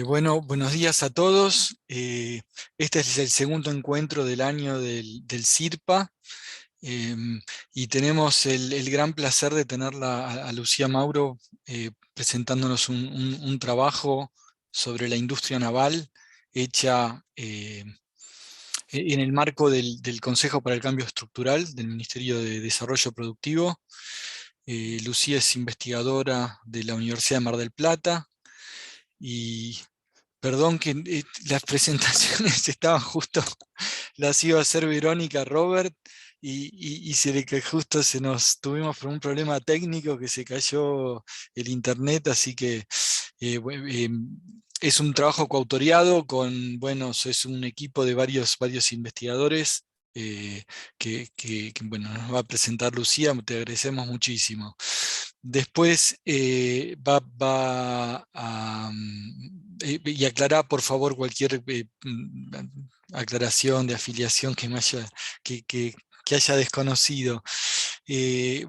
Bueno, buenos días a todos. Este es el segundo encuentro del año del CIRPA, y tenemos el gran placer de tenerla a Lucía Mauro presentándonos un trabajo sobre la industria naval hecha en el marco del Consejo para el Cambio Estructural del Ministerio de Desarrollo Productivo. Lucía es investigadora de la Universidad de Mar del Plata y perdón que las presentaciones estaban justo, las iba a hacer Verónica Robert, y se le que justo tuvimos por un problema técnico que se cayó el internet, así que es un trabajo coautoriado con, bueno, es un equipo de varios investigadores. Bueno, nos va a presentar Lucía, te agradecemos muchísimo. Después va a y aclarar por favor cualquier aclaración de afiliación que, que- que haya desconocido.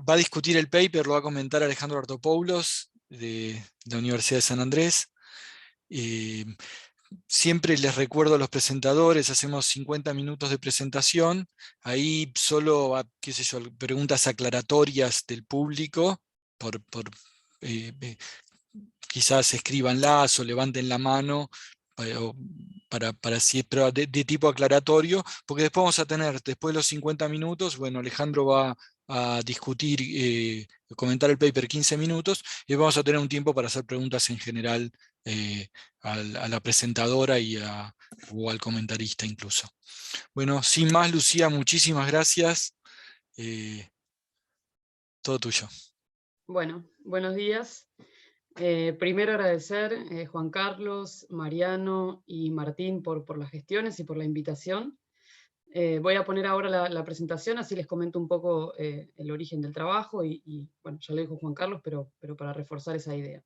Va a discutir el paper, lo va a comentar Alejandro Artopoulos de la Universidad de San Andrés. Eh, Siempre les recuerdo a los presentadores, hacemos 50 minutos de presentación, ahí solo, qué sé yo, preguntas aclaratorias del público, por quizás escríbanlas o levanten la mano, para si es pero de tipo aclaratorio, porque después vamos a tener, después de los 50 minutos, bueno, Alejandro va a discutir, comentar el paper 15 minutos, y vamos a tener un tiempo para hacer preguntas en general a la presentadora o al comentarista incluso. Bueno, sin más, Lucía, muchísimas gracias. eh, Todo tuyo. Bueno, buenos días. Primero agradecer Juan Carlos, Mariano y Martín por las gestiones y por la invitación. Voy a poner ahora la presentación, así les comento un poco el origen del trabajo bueno, ya lo dijo Juan Carlos, pero para reforzar esa idea.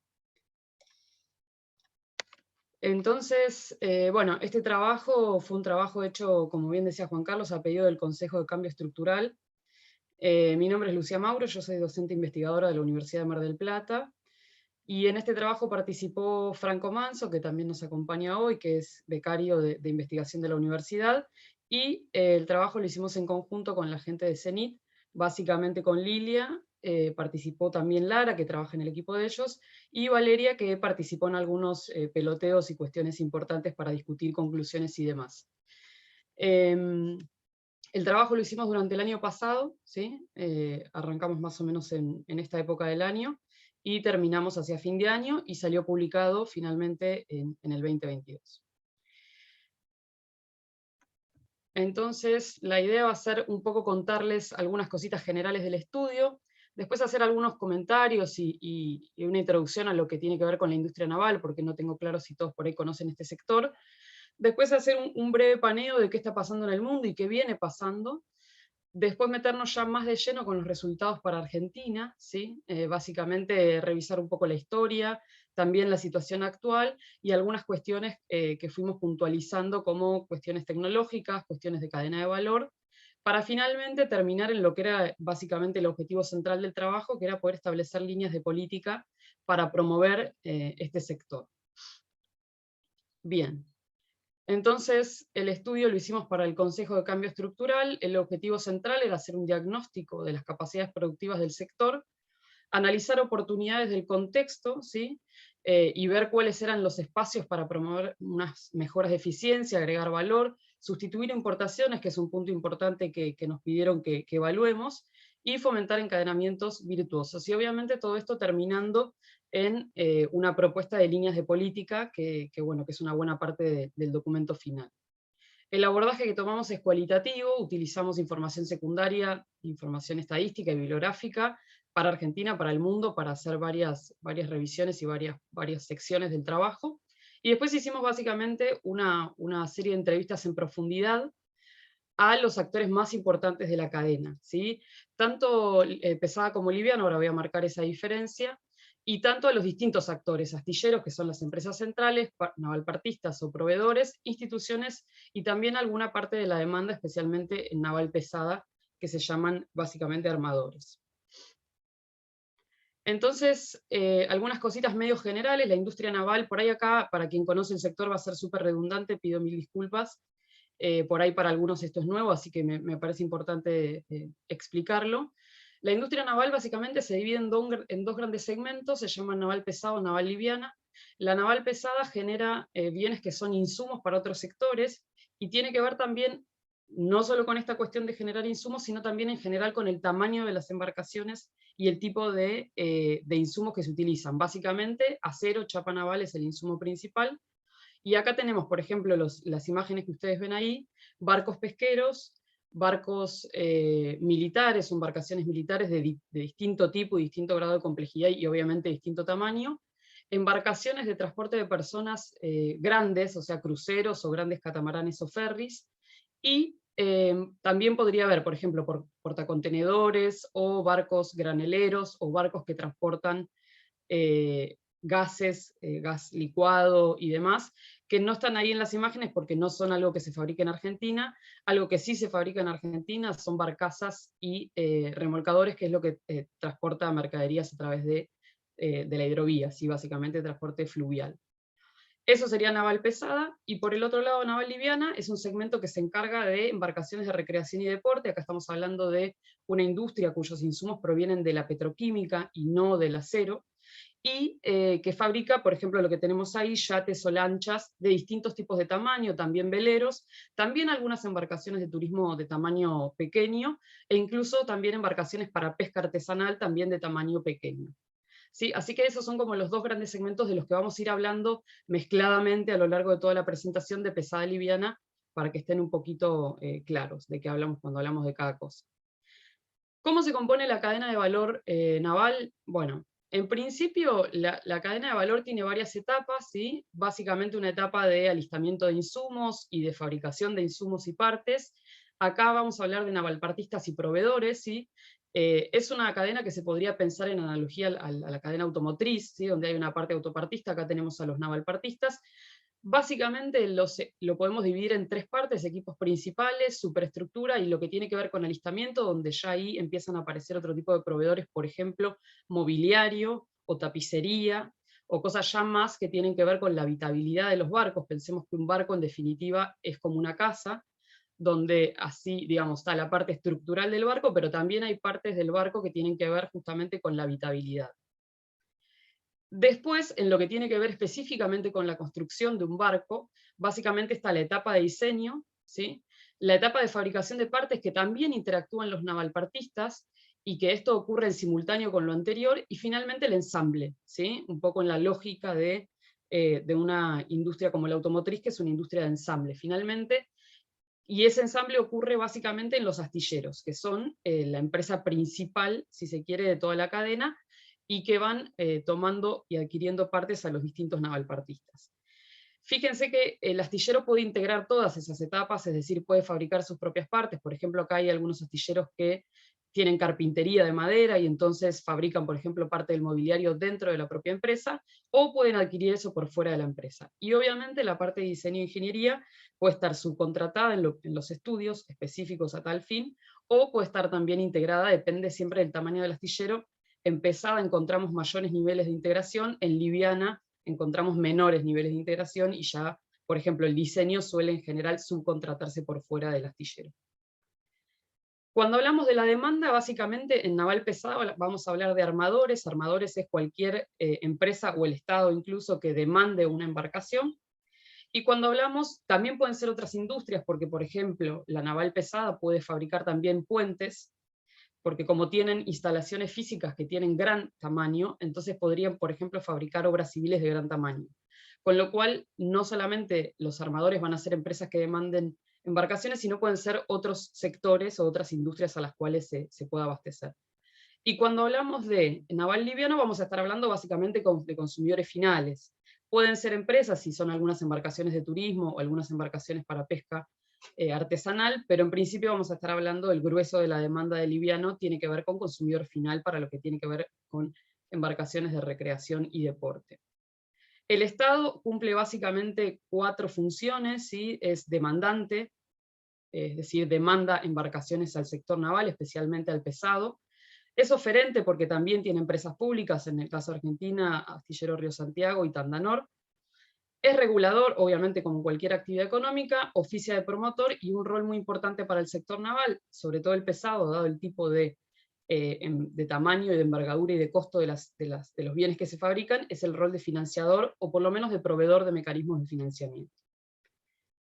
Entonces, bueno, este trabajo fue un trabajo hecho, como bien decía Juan Carlos, a pedido del Consejo de Cambio Estructural. Mi nombre es Lucía Mauro, yo soy docente investigadora de la Universidad de Mar del Plata. Y en este trabajo participó Franco Manso, que también nos acompaña hoy, que es becario de investigación de la universidad, y el trabajo lo hicimos en conjunto con la gente de CENIT, básicamente con Lilia, participó también Lara, que trabaja en el equipo de ellos, y Valeria, que participó en algunos peloteos y cuestiones importantes para discutir conclusiones y demás. El trabajo lo hicimos durante el año pasado, ¿sí? Arrancamos más o menos en esta época del año, y terminamos hacia fin de año, y salió publicado finalmente en el 2022. Entonces, la idea va a ser un poco contarles algunas cositas generales del estudio, después hacer algunos comentarios y una introducción a lo que tiene que ver con la industria naval, porque no tengo claro si todos por ahí conocen este sector. Después hacer un breve paneo de qué está pasando en el mundo y qué viene pasando. Después meternos ya más de lleno con los resultados para Argentina, ¿sí? Básicamente revisar un poco la historia, también la situación actual y algunas cuestiones que fuimos puntualizando como cuestiones tecnológicas, cuestiones de cadena de valor, para finalmente terminar en lo que era básicamente el objetivo central del trabajo, que era poder establecer líneas de política para promover este sector. Bien. Entonces, el estudio lo hicimos para el Consejo de Cambio Estructural. El objetivo central era hacer un diagnóstico de las capacidades productivas del sector, analizar oportunidades del contexto, ¿sí? Y ver cuáles eran los espacios para promover unas mejoras de eficiencia, agregar valor, sustituir importaciones, que es un punto importante que nos pidieron que evaluemos, y fomentar encadenamientos virtuosos. Y obviamente todo esto terminando en una propuesta de líneas de política bueno, que es una buena parte del documento final. El abordaje que tomamos es cualitativo, utilizamos información secundaria, información estadística y bibliográfica para Argentina, para el mundo, para hacer varias revisiones y varias secciones del trabajo. Y después hicimos básicamente una serie de entrevistas en profundidad a los actores más importantes de la cadena, ¿sí? Tanto pesada como liviana, ahora voy a marcar esa diferencia, y tanto a los distintos actores, astilleros, que son las empresas centrales, navalpartistas o proveedores, instituciones, y también alguna parte de la demanda, especialmente en naval pesada, que se llaman básicamente armadores. Entonces, algunas cositas medio generales, la industria naval, por ahí acá, para quien conoce el sector va a ser súper redundante, pido mil disculpas, por ahí para algunos esto es nuevo, así que me parece importante explicarlo. La industria naval básicamente se divide en dos grandes segmentos, se llaman naval pesado, naval liviana. La naval pesada genera bienes que son insumos para otros sectores, y tiene que ver también no solo con esta cuestión de generar insumos, sino también en general con el tamaño de las embarcaciones y el tipo de insumos que se utilizan. Básicamente, acero, chapa naval es el insumo principal. Y acá tenemos, por ejemplo, las imágenes que ustedes ven ahí, barcos pesqueros, barcos militares, embarcaciones militares de distinto tipo y distinto grado de complejidad y obviamente distinto tamaño, embarcaciones de transporte de personas grandes, o sea, cruceros o grandes catamaranes o ferries, y también podría haber, por ejemplo, portacontenedores o barcos graneleros o barcos que transportan gases, gas licuado y demás, que no están ahí en las imágenes porque no son algo que se fabrica en Argentina. Algo que sí se fabrica en Argentina son barcazas y remolcadores, que es lo que transporta mercaderías a través de la hidrovía, ¿sí? Básicamente transporte fluvial. Eso sería naval pesada, y por el otro lado naval liviana es un segmento que se encarga de embarcaciones de recreación y deporte. Acá estamos hablando de una industria cuyos insumos provienen de la petroquímica y no del acero, y que fabrica, por ejemplo, lo que tenemos ahí, yates o lanchas de distintos tipos de tamaño, también veleros, también algunas embarcaciones de turismo de tamaño pequeño, e incluso también embarcaciones para pesca artesanal, también de tamaño pequeño. ¿Sí? Así que esos son como los dos grandes segmentos de los que vamos a ir hablando mezcladamente a lo largo de toda la presentación de pesada y liviana, para que estén un poquito claros de qué hablamos cuando hablamos de cada cosa. ¿Cómo se compone la cadena de valor naval? Bueno, en principio la cadena de valor tiene varias etapas, ¿sí? Básicamente una etapa de alistamiento de insumos y de fabricación de insumos y partes. Acá vamos a hablar de navalpartistas y proveedores, ¿sí? Es una cadena que se podría pensar en analogía a la cadena automotriz, ¿sí? Donde hay una parte autopartista, acá tenemos a los navalpartistas. Básicamente lo podemos dividir en tres partes: equipos principales, superestructura y lo que tiene que ver con alistamiento, donde ya ahí empiezan a aparecer otro tipo de proveedores, por ejemplo, mobiliario o tapicería, o cosas ya más que tienen que ver con la habitabilidad de los barcos. Pensemos que un barco en definitiva es como una casa, donde así, digamos, está la parte estructural del barco, pero también hay partes del barco que tienen que ver justamente con la habitabilidad. Después, en lo que tiene que ver específicamente con la construcción de un barco, básicamente está la etapa de diseño, ¿sí? La etapa de fabricación de partes, que también interactúan los navalpartistas, y que esto ocurre en simultáneo con lo anterior, y finalmente el ensamble, ¿sí? Un poco en la lógica de una industria como la automotriz, que es una industria de ensamble, finalmente. Y ese ensamble ocurre básicamente en los astilleros, que son la empresa principal, si se quiere, de toda la cadena, y que van tomando y adquiriendo partes a los distintos navalpartistas. Fíjense que el astillero puede integrar todas esas etapas, es decir, puede fabricar sus propias partes. Por ejemplo, acá hay algunos astilleros que tienen carpintería de madera y entonces fabrican, por ejemplo, parte del mobiliario dentro de la propia empresa, o pueden adquirir eso por fuera de la empresa. Y obviamente la parte de diseño e ingeniería puede estar subcontratada en los estudios específicos a tal fin, o puede estar también integrada, depende siempre del tamaño del astillero. En pesada encontramos mayores niveles de integración, en liviana encontramos menores niveles de integración, y ya, por ejemplo, el diseño suele en general subcontratarse por fuera del astillero. Cuando hablamos de la demanda, básicamente en naval pesado vamos a hablar de armadores. Armadores es cualquier empresa o el Estado incluso que demande una embarcación. Y cuando hablamos, también pueden ser otras industrias, porque por ejemplo, la naval pesada puede fabricar también puentes, porque como tienen instalaciones físicas que tienen gran tamaño, entonces podrían, por ejemplo, fabricar obras civiles de gran tamaño. Con lo cual, no solamente los armadores van a ser empresas que demanden embarcaciones, sino pueden ser otros sectores o otras industrias a las cuales se pueda abastecer. Y cuando hablamos de naval liviano, vamos a estar hablando básicamente de consumidores finales. Pueden ser empresas, si son algunas embarcaciones de turismo o algunas embarcaciones para pesca artesanal, pero en principio vamos a estar hablando del grueso de la demanda de liviano, tiene que ver con consumidor final para lo que tiene que ver con embarcaciones de recreación y deporte. El Estado cumple básicamente 4 funciones, ¿sí? Es demandante, es decir, demanda embarcaciones al sector naval, especialmente al pesado. Es oferente porque también tiene empresas públicas, en el caso de Argentina, Astillero Río Santiago y Tandanor. Es regulador, obviamente como cualquier actividad económica, oficia de promotor y un rol muy importante para el sector naval, sobre todo el pesado, dado el tipo de tamaño y de envergadura y de costo de los bienes que se fabrican, es el rol de financiador o por lo menos de proveedor de mecanismos de financiamiento.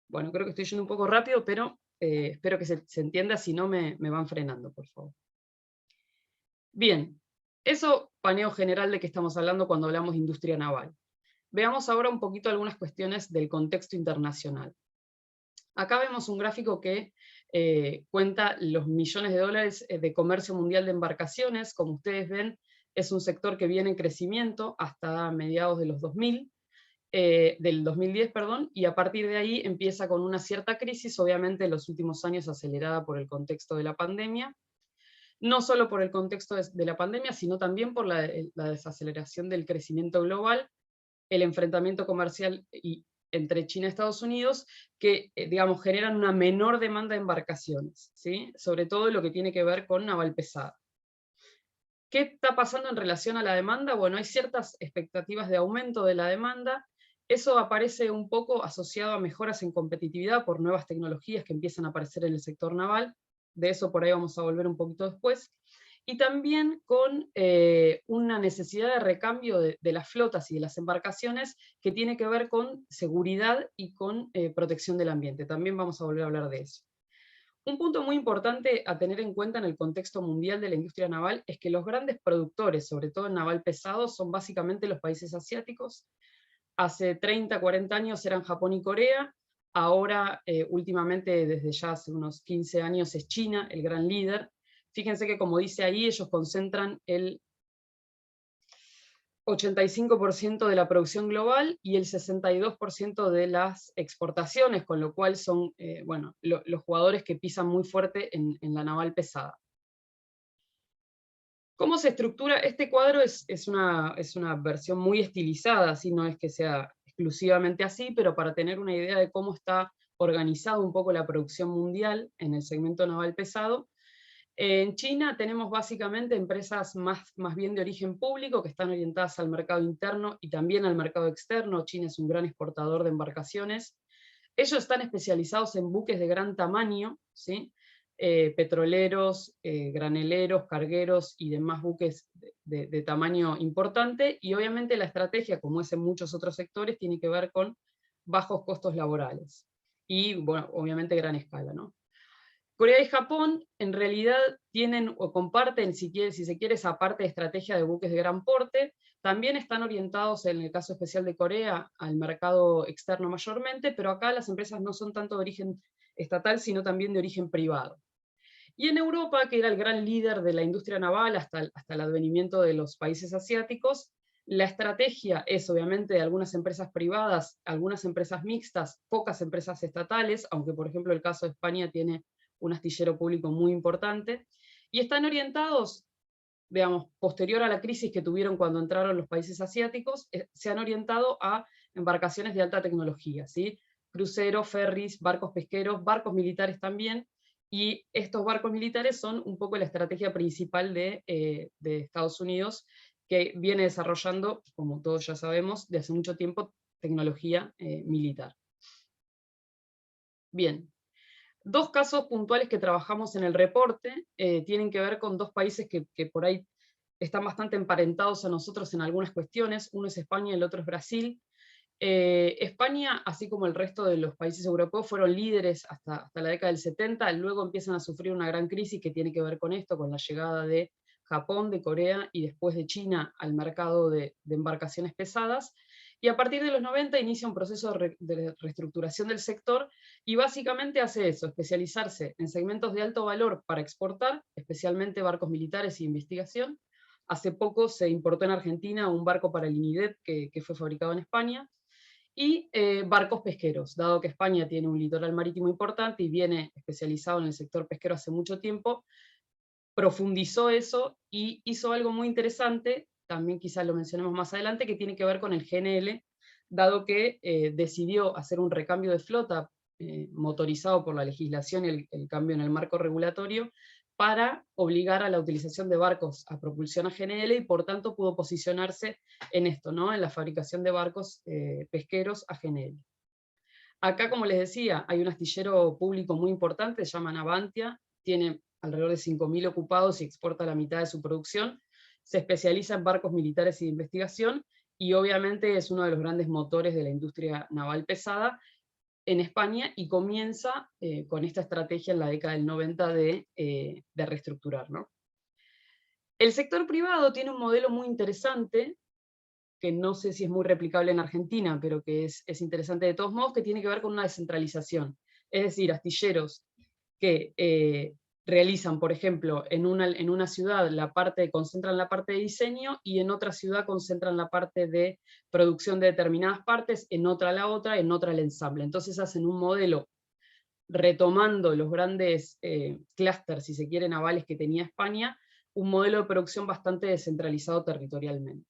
Bueno, creo que estoy yendo un poco rápido, pero espero que se entienda, si no me van frenando, por favor. Bien, eso paneo general de qué estamos hablando cuando hablamos de industria naval. Veamos ahora un poquito algunas cuestiones del contexto internacional. Acá vemos un gráfico que cuenta los millones de dólares de comercio mundial de embarcaciones. Como ustedes ven, es un sector que viene en crecimiento hasta mediados de los 2000, del 2010, perdón, y a partir de ahí empieza con una cierta crisis, obviamente en los últimos años acelerada por el contexto de la pandemia, no solo por el contexto de la pandemia, sino también por la desaceleración del crecimiento global, el enfrentamiento comercial entre China y Estados Unidos, que digamos, generan una menor demanda de embarcaciones, ¿sí? Sobre todo lo que tiene que ver con naval pesada. ¿Qué está pasando en relación a la demanda? Bueno, hay ciertas expectativas de aumento de la demanda. Eso aparece un poco asociado a mejoras en competitividad por nuevas tecnologías que empiezan a aparecer en el sector naval. De eso por ahí vamos a volver un poquito después. Y también con una necesidad de recambio de las flotas y de las embarcaciones que tiene que ver con seguridad y con protección del ambiente. También vamos a volver a hablar de eso. Un punto muy importante a tener en cuenta en el contexto mundial de la industria naval es que los grandes productores, sobre todo en naval pesado, son básicamente los países asiáticos. Hace 30, 40 años eran Japón y Corea, ahora últimamente desde ya hace unos 15 años es China el gran líder. Fíjense que como dice ahí, ellos concentran el 85% de la producción global y el 62% de las exportaciones, con lo cual son bueno, los jugadores que pisan muy fuerte en la naval pesada. ¿Cómo se estructura? Este cuadro es una versión muy estilizada, así no es que sea exclusivamente así, pero para tener una idea de cómo está organizado un poco la producción mundial en el segmento naval pesado. En China tenemos básicamente empresas más bien de origen público que están orientadas al mercado interno y también al mercado externo. China es un gran exportador de embarcaciones. Ellos están especializados en buques de gran tamaño, ¿sí? Petroleros, graneleros, cargueros y demás buques de tamaño importante, y obviamente la estrategia, como es en muchos otros sectores, tiene que ver con bajos costos laborales y, bueno, obviamente gran escala, ¿no? Corea y Japón en realidad tienen o comparten, si se quiere, esa parte de estrategia de buques de gran porte. También están orientados, en el caso especial de Corea, al mercado externo mayormente, pero acá las empresas no son tanto de origen estatal, sino también de origen privado. Y en Europa, que era el gran líder de la industria naval hasta el advenimiento de los países asiáticos, la estrategia es obviamente de algunas empresas privadas, algunas empresas mixtas, pocas empresas estatales, aunque por ejemplo el caso de España tiene un astillero público muy importante, y están orientados, digamos, posterior a la crisis que tuvieron cuando entraron los países asiáticos, se han orientado a embarcaciones de alta tecnología, ¿sí? Cruceros, ferries, barcos pesqueros, barcos militares también, y estos barcos militares son un poco la estrategia principal de Estados Unidos, que viene desarrollando, como todos ya sabemos, de hace mucho tiempo, tecnología militar. Bien, dos casos puntuales que trabajamos en el reporte tienen que ver con dos países que por ahí están bastante emparentados a nosotros en algunas cuestiones. Uno es España y el otro es Brasil. España, así como el resto de los países europeos, fueron líderes hasta la década del 70, luego empiezan a sufrir una gran crisis que tiene que ver con esto, con la llegada de Japón, de Corea y después de China al mercado de embarcaciones pesadas, y a partir de los 90 inicia un proceso de reestructuración del sector, y básicamente hace eso, especializarse en segmentos de alto valor para exportar, especialmente barcos militares y investigación. Hace poco se importó en Argentina un barco para el INIDEP que fue fabricado en España, y barcos pesqueros, dado que España tiene un litoral marítimo importante y viene especializado en el sector pesquero hace mucho tiempo, profundizó eso y hizo algo muy interesante, también quizás lo mencionemos más adelante, que tiene que ver con el GNL, dado que decidió hacer un recambio de flota motorizado por la legislación y el cambio en el marco regulatorio, para obligar a la utilización de barcos a propulsión a GNL y por tanto pudo posicionarse en esto, ¿no? En la fabricación de barcos pesqueros a GNL. Acá, como les decía, hay un astillero público muy importante, se llama Navantia, tiene alrededor de 5.000 ocupados y exporta la mitad de su producción, se especializa en barcos militares y de investigación, y obviamente es uno de los grandes motores de la industria naval pesada en España, y comienza con esta estrategia en la década del 90 de reestructurar, ¿no? El sector privado tiene un modelo muy interesante, que no sé si es muy replicable en Argentina, pero que es interesante de todos modos, que tiene que ver con una descentralización. Es decir, astilleros que realizan, por ejemplo, en una ciudad concentran la parte de diseño, y en otra ciudad concentran la parte de producción de determinadas partes, en otra la otra, en otra el ensamble. Entonces hacen un modelo retomando los grandes clústeres, si se quiere, navales que tenía España, un modelo de producción bastante descentralizado territorialmente.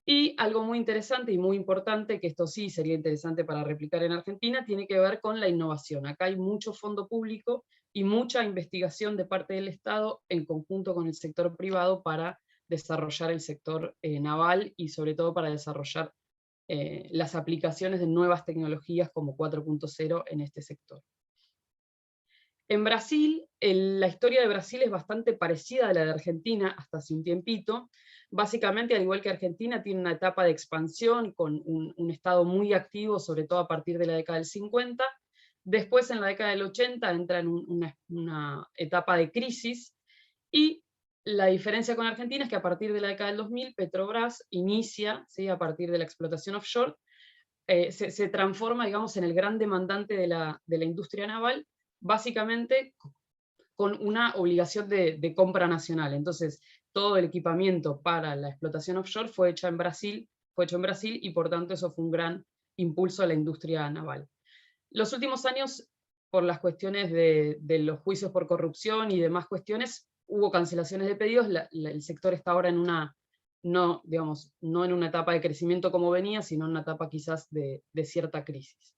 Y algo muy interesante y muy importante, que esto sí sería interesante para replicar en Argentina, tiene que ver con la innovación. Acá hay mucho fondo público y mucha investigación de parte del Estado en conjunto con el sector privado para desarrollar el sector naval, y sobre todo para desarrollar las aplicaciones de nuevas tecnologías como 4.0 en este sector. En Brasil, la historia de Brasil es bastante parecida a la de Argentina hasta hace un tiempito. Básicamente, al igual que Argentina, tiene una etapa de expansión con un Estado muy activo, sobre todo a partir de la década del 50. Después, en la década del 80, entra en una etapa de crisis, y la diferencia con Argentina es que a partir de la década del 2000, Petrobras inicia, ¿sí?, a partir de la explotación offshore, se transforma, digamos, en el gran demandante de la industria naval, básicamente con una obligación de compra nacional. Entonces, todo el equipamiento para la explotación offshore fue hecho en Brasil, y por tanto eso fue un gran impulso a la industria naval. Los últimos años, por las cuestiones de los juicios por corrupción y demás cuestiones, hubo cancelaciones de pedidos. El sector está ahora en no en una etapa de crecimiento como venía, sino en una etapa quizás de cierta crisis.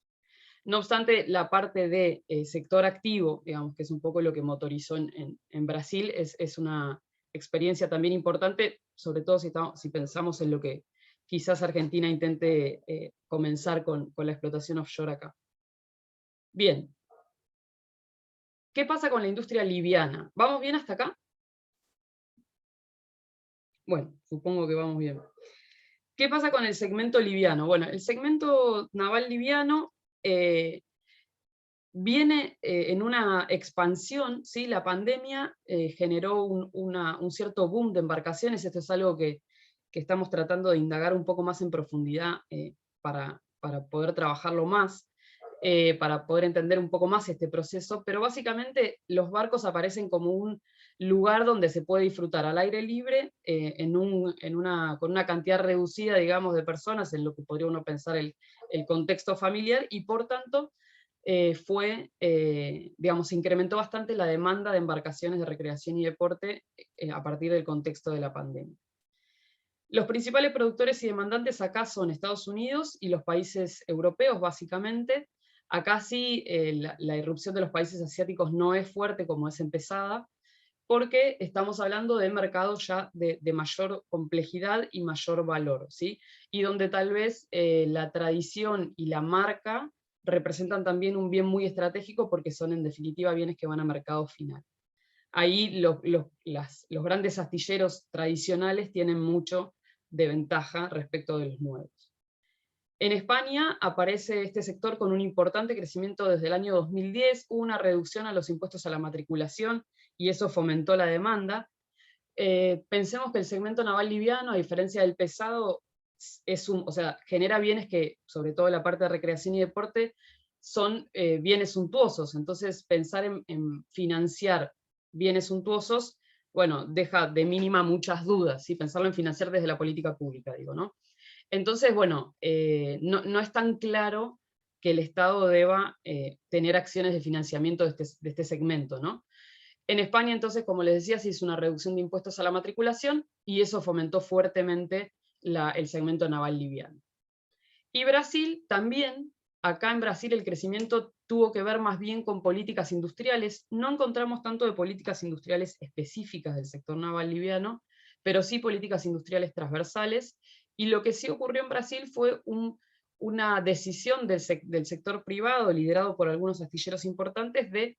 No obstante, la parte de sector activo, digamos, que es un poco lo que motorizó en Brasil, es una experiencia también importante, sobre todo si pensamos en lo que quizás Argentina intente comenzar con la explotación offshore acá. Bien. ¿Qué pasa con la industria liviana? ¿Vamos bien hasta acá? Bueno, supongo que vamos bien. ¿Qué pasa con el segmento liviano? Bueno, el segmento naval liviano viene en una expansión, ¿sí? La pandemia generó un cierto boom de embarcaciones. Esto es algo que estamos tratando de indagar un poco más en profundidad para poder trabajarlo más, para poder entender un poco más este proceso, pero básicamente los barcos aparecen como un lugar donde se puede disfrutar al aire libre, con una cantidad reducida, digamos, de personas, en lo que podría uno pensar el contexto familiar, y por tanto se incrementó bastante la demanda de embarcaciones de recreación y deporte a partir del contexto de la pandemia. Los principales productores y demandantes acá son Estados Unidos y los países europeos, básicamente. Acá sí, la irrupción de los países asiáticos no es fuerte como es empezada, porque estamos hablando de mercados ya de mayor complejidad y mayor valor, ¿sí? Y donde tal vez la tradición y la marca representan también un bien muy estratégico, porque son en definitiva bienes que van a mercado final. Ahí los grandes astilleros tradicionales tienen mucho de ventaja respecto de los nuevos. En España aparece este sector con un importante crecimiento desde el año 2010, hubo una reducción a los impuestos a la matriculación y eso fomentó la demanda. Pensemos que el segmento naval liviano, a diferencia del pesado, genera bienes que, sobre todo en la parte de recreación y deporte, son bienes suntuosos. Entonces, pensar en financiar bienes suntuosos, bueno, deja de mínima muchas dudas, ¿sí? Pensarlo en financiar desde la política pública, digo, ¿no? Entonces, bueno, no es tan claro que el Estado deba tener acciones de financiamiento de este segmento, ¿no? En España, entonces, como les decía, se hizo una reducción de impuestos a la matriculación, y eso fomentó fuertemente el segmento naval liviano. Y Brasil también Acá en Brasil el crecimiento tuvo que ver más bien con políticas industriales. No encontramos tanto de políticas industriales específicas del sector naval liviano, pero sí políticas industriales transversales. Y lo que sí ocurrió en Brasil fue una decisión del sector privado, liderado por algunos astilleros importantes, de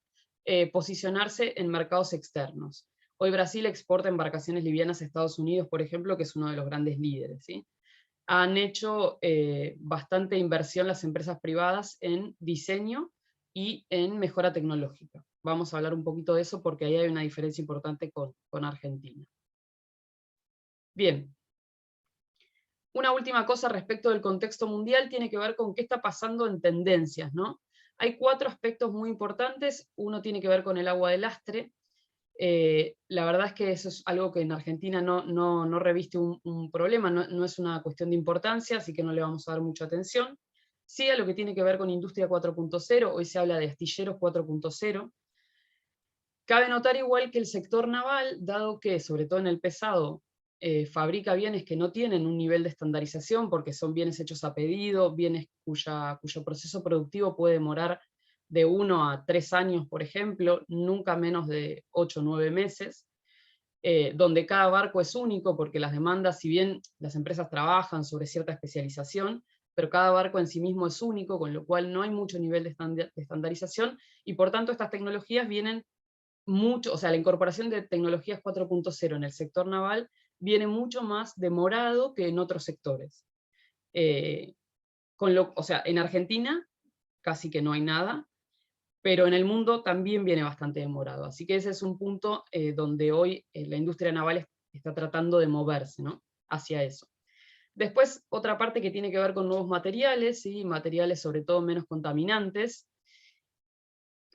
posicionarse en mercados externos. Hoy Brasil exporta embarcaciones livianas a Estados Unidos, por ejemplo, que es uno de los grandes líderes, ¿sí? Han hecho bastante inversión las empresas privadas en diseño y en mejora tecnológica. Vamos a hablar un poquito de eso porque ahí hay una diferencia importante con Argentina. Bien. Una última cosa respecto del contexto mundial tiene que ver con qué está pasando en tendencias, ¿no? Hay 4 aspectos muy importantes. Uno tiene que ver con el agua de lastre. La verdad es que eso es algo que en Argentina no reviste un problema, no es una cuestión de importancia, así que no le vamos a dar mucha atención. Sí a lo que tiene que ver con Industria 4.0, hoy se habla de astilleros 4.0. Cabe notar igual que el sector naval, dado que, sobre todo en el pesado, fabrica bienes que no tienen un nivel de estandarización, porque son bienes hechos a pedido, bienes cuyo proceso productivo puede demorar de 1 a 3 años, por ejemplo, nunca menos de 8 o 9 meses, donde cada barco es único, porque las demandas, si bien las empresas trabajan sobre cierta especialización, pero cada barco en sí mismo es único, con lo cual no hay mucho nivel de estandarización, y por tanto estas tecnologías vienen mucho, o sea, la incorporación de tecnologías 4.0 en el sector naval viene mucho más demorado que en otros sectores. O sea, en Argentina casi que no hay nada, pero en el mundo también viene bastante demorado. Así que ese es un punto donde hoy la industria naval está tratando de moverse, ¿no?, hacia eso. Después, otra parte que tiene que ver con nuevos materiales, ¿sí?, materiales sobre todo menos contaminantes,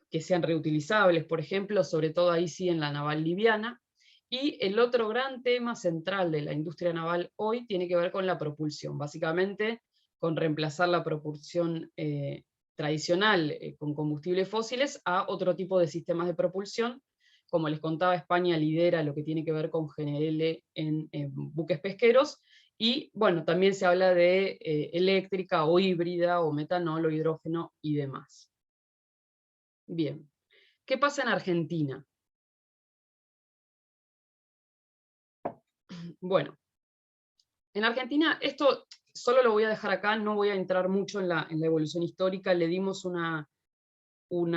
que sean reutilizables, por ejemplo, sobre todo ahí sí en la naval liviana. Y el otro gran tema central de la industria naval hoy tiene que ver con la propulsión, básicamente con reemplazar la propulsión tradicional con combustibles fósiles a otro tipo de sistemas de propulsión. Como les contaba, España lidera lo que tiene que ver con GNL en buques pesqueros, y bueno, también se habla de eléctrica o híbrida o metanol o hidrógeno y demás. Bien, ¿qué pasa en Argentina? Bueno, en Argentina, esto solo lo voy a dejar acá, no voy a entrar mucho en la evolución histórica, le dimos un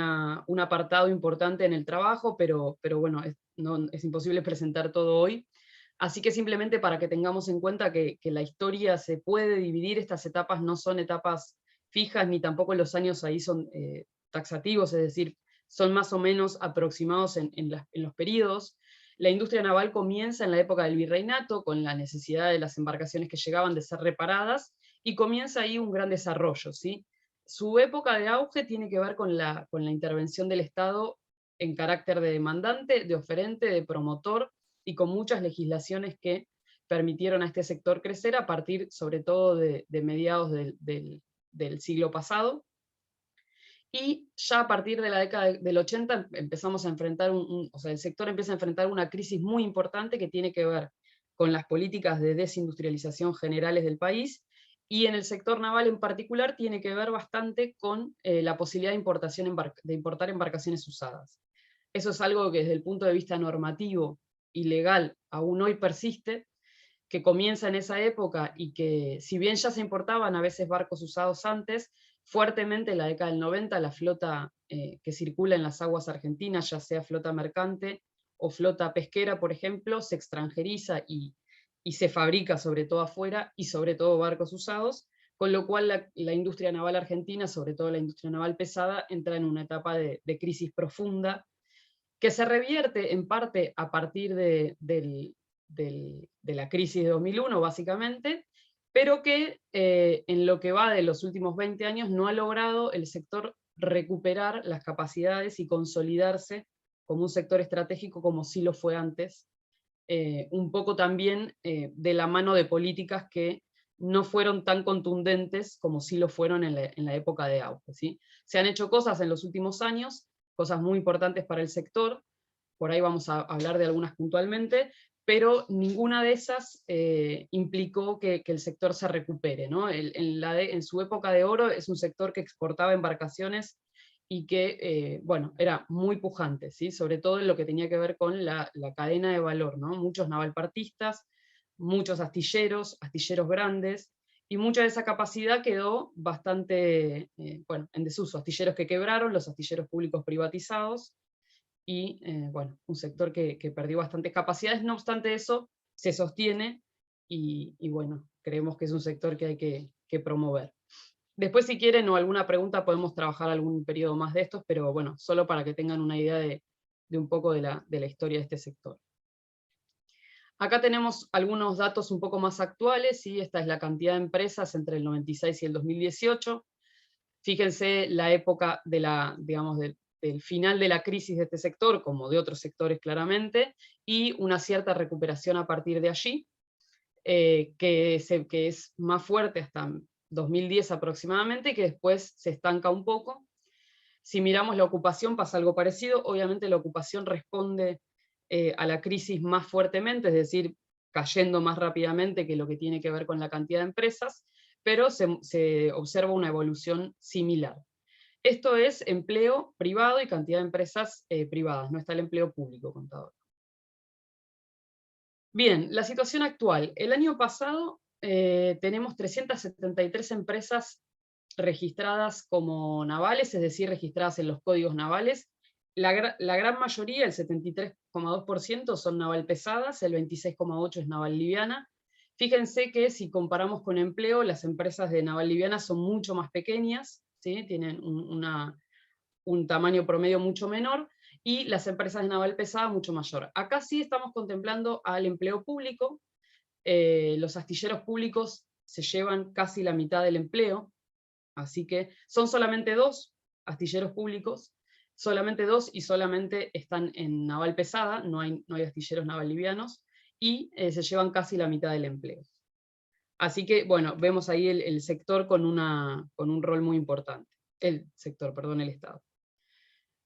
apartado importante en el trabajo, pero bueno, es imposible presentar todo hoy. Así que simplemente para que tengamos en cuenta que la historia se puede dividir, estas etapas no son etapas fijas, ni tampoco los años ahí son taxativos, es decir, son más o menos aproximados en los periodos. La industria naval comienza en la época del virreinato, con la necesidad de las embarcaciones que llegaban de ser reparadas, y comienza ahí un gran desarrollo, ¿sí? Su época de auge tiene que ver con la intervención del Estado en carácter de demandante, de oferente, de promotor, y con muchas legislaciones que permitieron a este sector crecer a partir sobre todo de mediados del siglo pasado. Y ya a partir de la década del 80 empezamos a enfrentar o sea, el sector empieza a enfrentar una crisis muy importante que tiene que ver con las políticas de desindustrialización generales del país, y en el sector naval en particular tiene que ver bastante con la posibilidad de importar embarcaciones usadas. Eso es algo que desde el punto de vista normativo y legal aún hoy persiste, que comienza en esa época y que, si bien ya se importaban a veces barcos usados antes, fuertemente en la década del 90 la flota que circula en las aguas argentinas, ya sea flota mercante o flota pesquera, por ejemplo, se extranjeriza y se fabrica sobre todo afuera, y sobre todo barcos usados, con lo cual la industria naval argentina, sobre todo la industria naval pesada, entra en una etapa de crisis profunda, que se revierte en parte a partir de la crisis de 2001, básicamente, pero que en lo que va de los últimos 20 años no ha logrado el sector recuperar las capacidades y consolidarse como un sector estratégico como sí lo fue antes, un poco también de la mano de políticas que no fueron tan contundentes como sí lo fueron en la época de auge, ¿sí? Se han hecho cosas en los últimos años, cosas muy importantes para el sector, por ahí vamos a hablar de algunas puntualmente, pero ninguna de esas implicó que el sector se recupere, ¿no? En su época de oro es un sector que exportaba embarcaciones y que, bueno, era muy pujante, ¿sí? Sobre todo en lo que tenía que ver con la cadena de valor, ¿no? Muchos navalpartistas, muchos astilleros grandes, y mucha de esa capacidad quedó bastante, bueno, en desuso. Astilleros que quebraron, los astilleros públicos privatizados, y bueno, un sector que perdió bastantes capacidades. No obstante eso, se sostiene, y bueno, creemos que es un sector que hay que promover. Después, si quieren o alguna pregunta, podemos trabajar algún periodo más de estos, pero bueno, solo para que tengan una idea de un poco de la historia de este sector. Acá tenemos algunos datos un poco más actuales, ¿sí? Esta es la cantidad de empresas entre el 96 y el 2018. Fíjense la época de digamos, del final de la crisis de este sector, como de otros sectores claramente, y una cierta recuperación a partir de allí, que es más fuerte hasta 2010 aproximadamente, y que después se estanca un poco. Si miramos la ocupación pasa algo parecido. Obviamente la ocupación responde a la crisis más fuertemente, es decir, cayendo más rápidamente que lo que tiene que ver con la cantidad de empresas, pero se observa una evolución similar. Esto es empleo privado y cantidad de empresas privadas, no está el empleo público, contador. Bien, la situación actual. El año pasado tenemos 373 empresas registradas como navales, es decir, registradas en los códigos navales. La gran mayoría, el 73,2%, son naval pesadas, el 26,8% es naval liviana. Fíjense que si comparamos con empleo, las empresas de naval liviana son mucho más pequeñas, ¿sí? Tienen un tamaño promedio mucho menor, y las empresas de naval pesada mucho mayor. Acá sí estamos contemplando al empleo público. Los astilleros públicos se llevan casi la mitad del empleo, así que son solamente 2 astilleros públicos, solamente 2, y solamente están en naval pesada, no hay astilleros naval livianos, y se llevan casi la mitad del empleo. Así que, bueno, vemos ahí el sector con un rol muy importante. El sector, perdón, el Estado.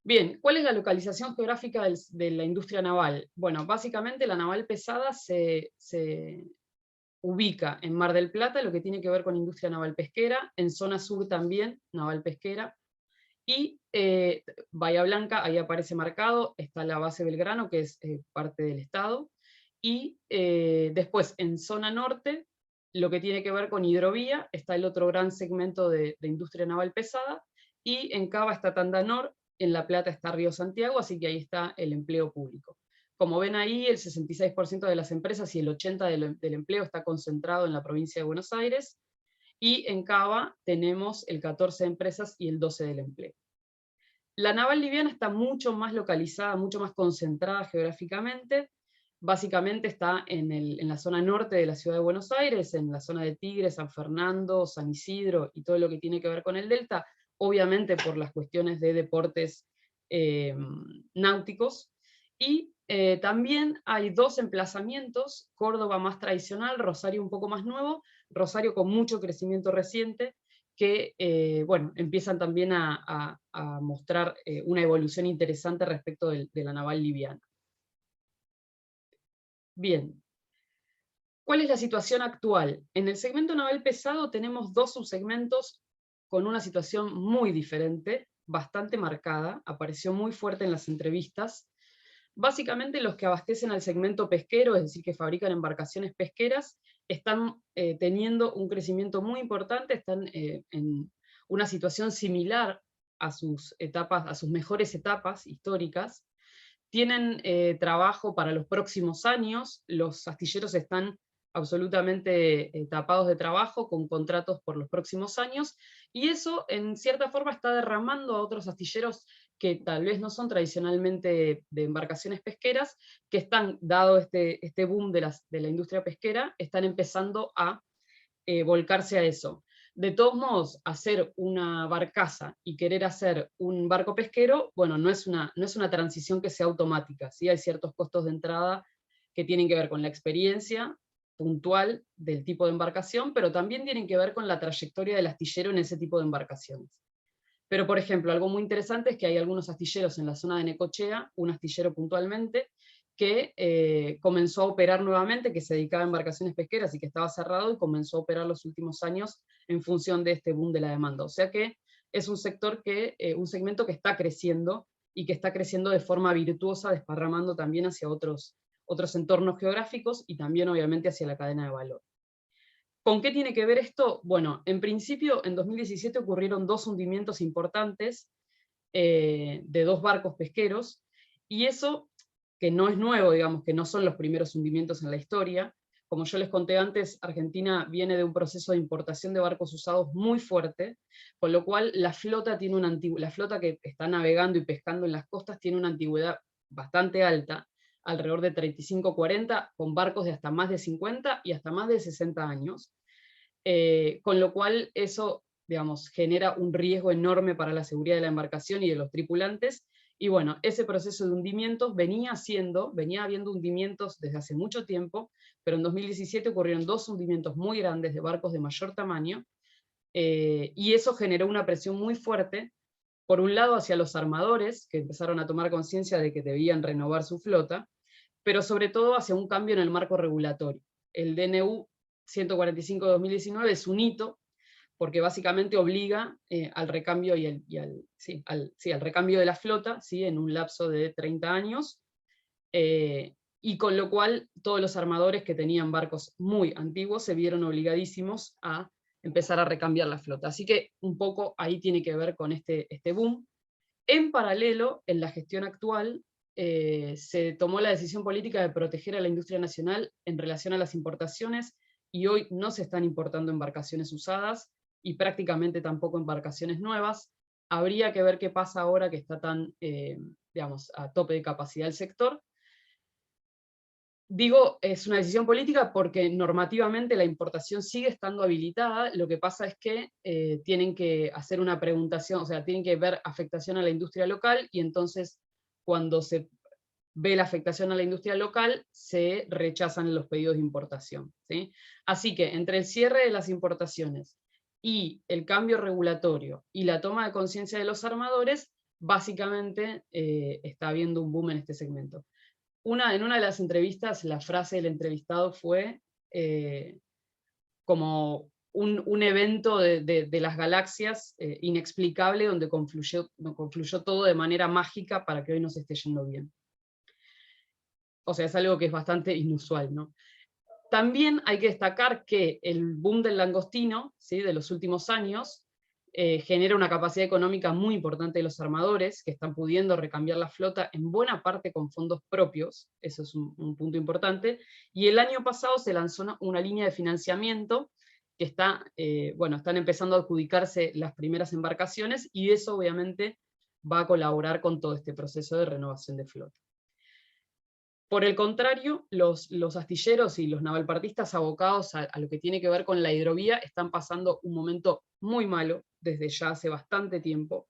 Bien, ¿cuál es la localización geográfica de la industria naval? Bueno, básicamente la naval pesada se ubica en Mar del Plata, lo que tiene que ver con industria naval pesquera, en zona sur también, naval pesquera, y Bahía Blanca, ahí aparece marcado, está la base Belgrano, que es parte del Estado, y después en zona norte, lo que tiene que ver con hidrovía, está el otro gran segmento de industria naval pesada, y en Cava está Tandanor, en La Plata está Río Santiago, así que ahí está el empleo público. Como ven ahí, el 66% de las empresas y el 80% del empleo está concentrado en la provincia de Buenos Aires, y en Cava tenemos el 14% de empresas y el 12% del empleo. La naval liviana está mucho más localizada, mucho más concentrada geográficamente. Básicamente está en la zona norte de la ciudad de Buenos Aires, en la zona de Tigre, San Fernando, San Isidro y todo lo que tiene que ver con el delta, obviamente por las cuestiones de deportes náuticos. Y también hay 2 emplazamientos: Córdoba más tradicional, Rosario un poco más nuevo, Rosario con mucho crecimiento reciente, que bueno, empiezan también a mostrar una evolución interesante respecto de la naval liviana. Bien, ¿cuál es la situación actual? En el segmento naval pesado tenemos 2 subsegmentos con una situación muy diferente, bastante marcada, apareció muy fuerte en las entrevistas. Básicamente los que abastecen al segmento pesquero, es decir, que fabrican embarcaciones pesqueras, están teniendo un crecimiento muy importante, están en una situación similar a sus mejores etapas históricas. Tienen trabajo para los próximos años, los astilleros están absolutamente tapados de trabajo, con contratos por los próximos años, y eso en cierta forma está derramando a otros astilleros que tal vez no son tradicionalmente de embarcaciones pesqueras, que están, dado este boom de la industria pesquera, están empezando a volcarse a eso. De todos modos, hacer una barcaza y querer hacer un barco pesquero, bueno, no es una transición que sea automática, ¿sí? Hay ciertos costos de entrada que tienen que ver con la experiencia puntual del tipo de embarcación, pero también tienen que ver con la trayectoria del astillero en ese tipo de embarcaciones. Pero, por ejemplo, algo muy interesante es que hay algunos astilleros en la zona de Necochea, un astillero puntualmente, que comenzó a operar nuevamente, que se dedicaba a embarcaciones pesqueras y que estaba cerrado, y comenzó a operar los últimos años en función de este boom de la demanda. O sea que es un sector un segmento que está creciendo, y que está creciendo de forma virtuosa, desparramando también hacia otros entornos geográficos, y también obviamente hacia la cadena de valor. ¿Con qué tiene que ver esto? Bueno, en principio en 2017 ocurrieron 2 hundimientos importantes de 2 barcos pesqueros, y eso, que no es nuevo, digamos, que no son los primeros hundimientos en la historia. Como yo les conté antes, Argentina viene de un proceso de importación de barcos usados muy fuerte, con lo cual la flota que está navegando y pescando en las costas tiene una antigüedad bastante alta, alrededor de 35-40, con barcos de hasta más de 50 y hasta más de 60 años, con lo cual eso, digamos, genera un riesgo enorme para la seguridad de la embarcación y de los tripulantes. Y bueno, ese proceso de hundimientos venía habiendo hundimientos desde hace mucho tiempo, pero en 2017 ocurrieron 2 hundimientos muy grandes de barcos de mayor tamaño, y eso generó una presión muy fuerte, por un lado hacia los armadores, que empezaron a tomar conciencia de que debían renovar su flota, pero sobre todo hacia un cambio en el marco regulatorio. El DNU 145 de 2019 es un hito, porque básicamente obliga al recambio al recambio de la flota, ¿sí? En un lapso de 30 años, y con lo cual todos los armadores que tenían barcos muy antiguos se vieron obligadísimos a empezar a recambiar la flota. Así que un poco ahí tiene que ver con este boom. En paralelo, en la gestión actual, se tomó la decisión política de proteger a la industria nacional en relación a las importaciones, y hoy no se están importando embarcaciones usadas, y prácticamente tampoco embarcaciones nuevas. Habría que ver qué pasa ahora que está tan, digamos, a tope de capacidad el sector. Digo, es una decisión política porque normativamente la importación sigue estando habilitada. Lo que pasa es que tienen que hacer una preguntación, o sea, tienen que ver afectación a la industria local, y entonces cuando se ve la afectación a la industria local, se rechazan los pedidos de importación, ¿sí? Así que entre el cierre de las importaciones y el cambio regulatorio y la toma de conciencia de los armadores, básicamente está habiendo un boom en este segmento. En una de las entrevistas, la frase del entrevistado fue como un evento de las galaxias inexplicable, donde confluyó todo de manera mágica para que hoy nos esté yendo bien. O sea, es algo que es bastante inusual, ¿no? También hay que destacar que el boom del langostino, ¿sí? De los últimos años, genera una capacidad económica muy importante de los armadores, que están pudiendo recambiar la flota en buena parte con fondos propios. Eso es un punto importante. Y el año pasado se lanzó una línea de financiamiento que están empezando a adjudicarse las primeras embarcaciones, y eso obviamente va a colaborar con todo este proceso de renovación de flota. Por el contrario, los astilleros y los navalpartistas abocados a lo que tiene que ver con la hidrovía están pasando un momento muy malo desde ya hace bastante tiempo.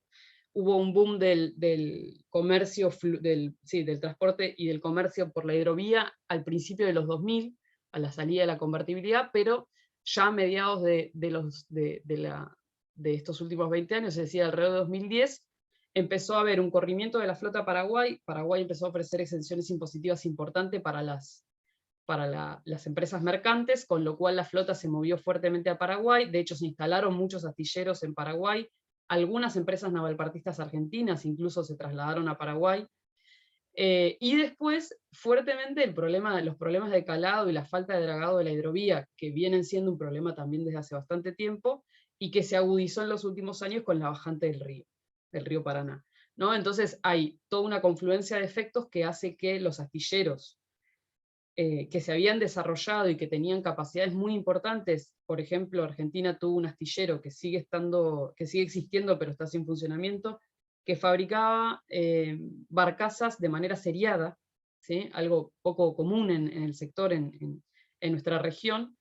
Hubo un boom del comercio, del transporte y del comercio por la hidrovía al principio de los 2000, a la salida de la convertibilidad, pero ya a mediados de estos últimos 20 años, es decir, alrededor de 2010, empezó a haber un corrimiento de la flota Paraguay. Paraguay empezó a ofrecer exenciones impositivas importantes para las empresas mercantes, con lo cual la flota se movió fuertemente a Paraguay. De hecho, se instalaron muchos astilleros en Paraguay. Algunas empresas navalpartistas argentinas incluso se trasladaron a Paraguay. Y después, fuertemente, los problemas de calado y la falta de dragado de la hidrovía, que vienen siendo un problema también desde hace bastante tiempo, y que se agudizó en los últimos años con la bajante del río Paraná, ¿no? Entonces hay toda una confluencia de efectos que hace que los astilleros que se habían desarrollado y que tenían capacidades muy importantes. Por ejemplo, Argentina tuvo un astillero que sigue existiendo, pero está sin funcionamiento, que fabricaba barcazas de manera seriada, ¿sí? Algo poco común en el sector en nuestra región,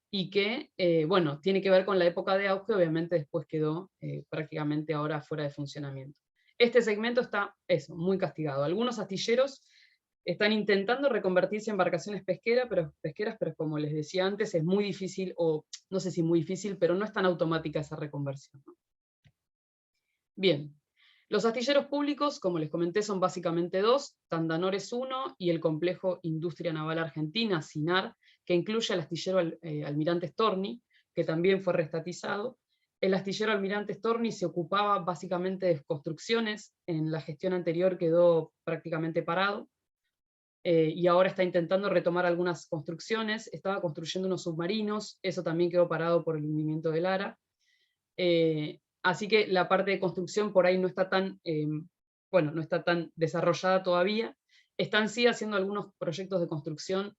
y que, bueno, tiene que ver con la época de auge. Obviamente después quedó prácticamente ahora fuera de funcionamiento. Este segmento está, muy castigado. Algunos astilleros están intentando reconvertirse en embarcaciones pesqueras, pero como les decía antes, es muy difícil, o no sé si muy difícil, pero no es tan automática esa reconversión, ¿no? Bien, Los astilleros públicos, como les comenté, son básicamente dos. Tandanor es uno, y el Complejo Industria Naval Argentina, SINAR, que incluye al astillero Almirante Storni, que también fue reestatizado. El astillero Almirante Storni se ocupaba básicamente de construcciones, en la gestión anterior quedó prácticamente parado, y ahora está intentando retomar algunas construcciones. Estaba construyendo unos submarinos, eso también quedó parado por el hundimiento del Ara. Así que la parte de construcción por ahí no está tan, bueno, no está tan desarrollada todavía. Están sí haciendo algunos proyectos de construcción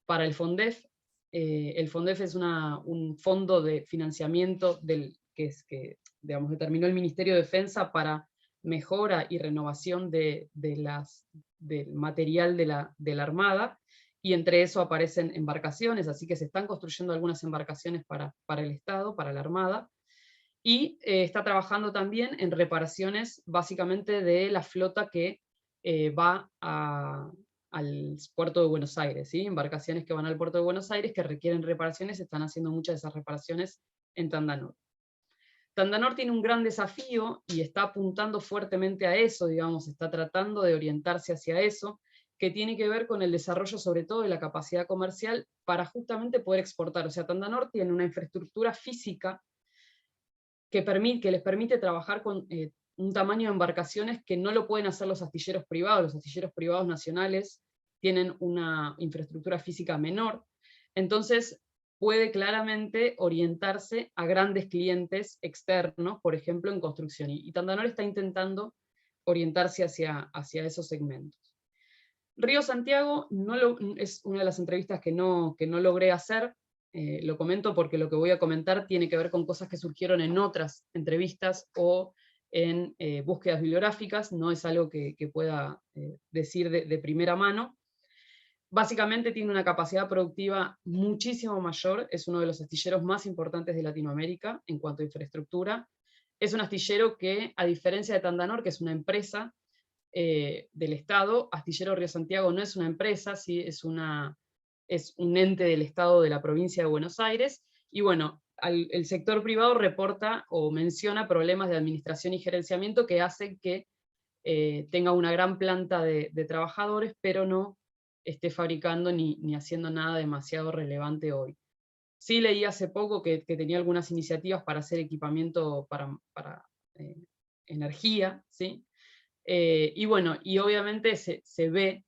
para el FONDEF. El FONDEF es un fondo de financiamiento que digamos, determinó el Ministerio de Defensa para mejora y renovación del material de la Armada, y entre eso aparecen embarcaciones, así que se están construyendo algunas embarcaciones para el Estado, para la Armada, y está trabajando también en reparaciones básicamente de la flota que va al puerto de Buenos Aires, ¿sí? Embarcaciones que van al puerto de Buenos Aires que requieren reparaciones, están haciendo muchas de esas reparaciones en Tandanor. Tandanor tiene un gran desafío y está apuntando fuertemente a eso, digamos, está tratando de orientarse hacia eso, que tiene que ver con el desarrollo sobre todo de la capacidad comercial para justamente poder exportar. O sea, Tandanor tiene una infraestructura física que les permite trabajar con un tamaño de embarcaciones que no lo pueden hacer los astilleros privados. Los astilleros privados nacionales tienen una infraestructura física menor, entonces puede claramente orientarse a grandes clientes externos, por ejemplo en construcción, y Tandanor está intentando orientarse hacia esos segmentos. Río Santiago es una de las entrevistas que no logré hacer. Lo comento porque lo que voy a comentar tiene que ver con cosas que surgieron en otras entrevistas o en búsquedas bibliográficas, no es algo que pueda decir de primera mano. Básicamente tiene una capacidad productiva muchísimo mayor, es uno de los astilleros más importantes de Latinoamérica en cuanto a infraestructura. Es un astillero que, a diferencia de Tandanor, que es una empresa del Estado, Astillero Río Santiago no es una empresa, ¿sí? es un ente del Estado de la provincia de Buenos Aires, y bueno, el sector privado reporta o menciona problemas de administración y gerenciamiento que hacen que tenga una gran planta de trabajadores, pero no esté fabricando ni haciendo nada demasiado relevante hoy. Sí leí hace poco que tenía algunas iniciativas para hacer equipamiento para energía, ¿sí? Y bueno, y obviamente se ve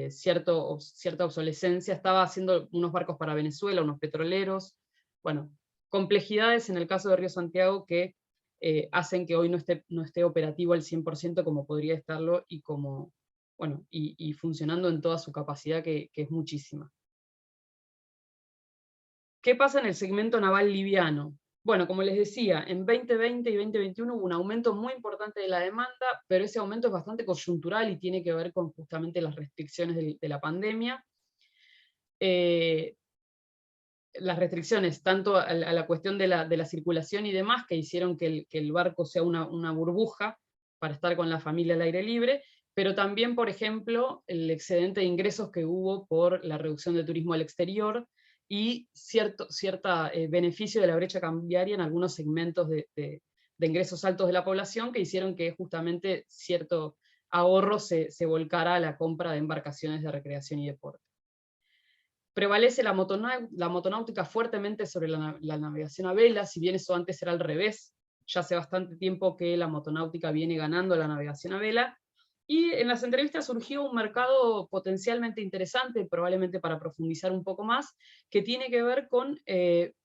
cierta obsolescencia. Estaba haciendo unos barcos para Venezuela, unos petroleros, bueno, complejidades en el caso de Río Santiago que hacen que hoy no esté operativo al 100% como podría estarlo, y bueno, y funcionando en toda su capacidad, que es muchísima. ¿Qué pasa en el segmento naval liviano? Bueno, como les decía, en 2020 y 2021 hubo un aumento muy importante de la demanda, pero ese aumento es bastante coyuntural y tiene que ver con justamente las restricciones de la pandemia. Las restricciones, tanto a la cuestión de la circulación y demás, que hicieron que el barco sea una burbuja para estar con la familia al aire libre, pero también, por ejemplo, el excedente de ingresos que hubo por la reducción de turismo al exterior, y cierto beneficio de la brecha cambiaria en algunos segmentos de ingresos altos de la población, que hicieron que justamente cierto ahorro se volcara a la compra de embarcaciones de recreación y deporte. Prevalece la motonáutica fuertemente sobre la navegación a vela, si bien eso antes era al revés. Ya hace bastante tiempo que la motonáutica viene ganando la navegación a vela, y en las entrevistas surgió un mercado potencialmente interesante, probablemente para profundizar un poco más, que tiene que ver con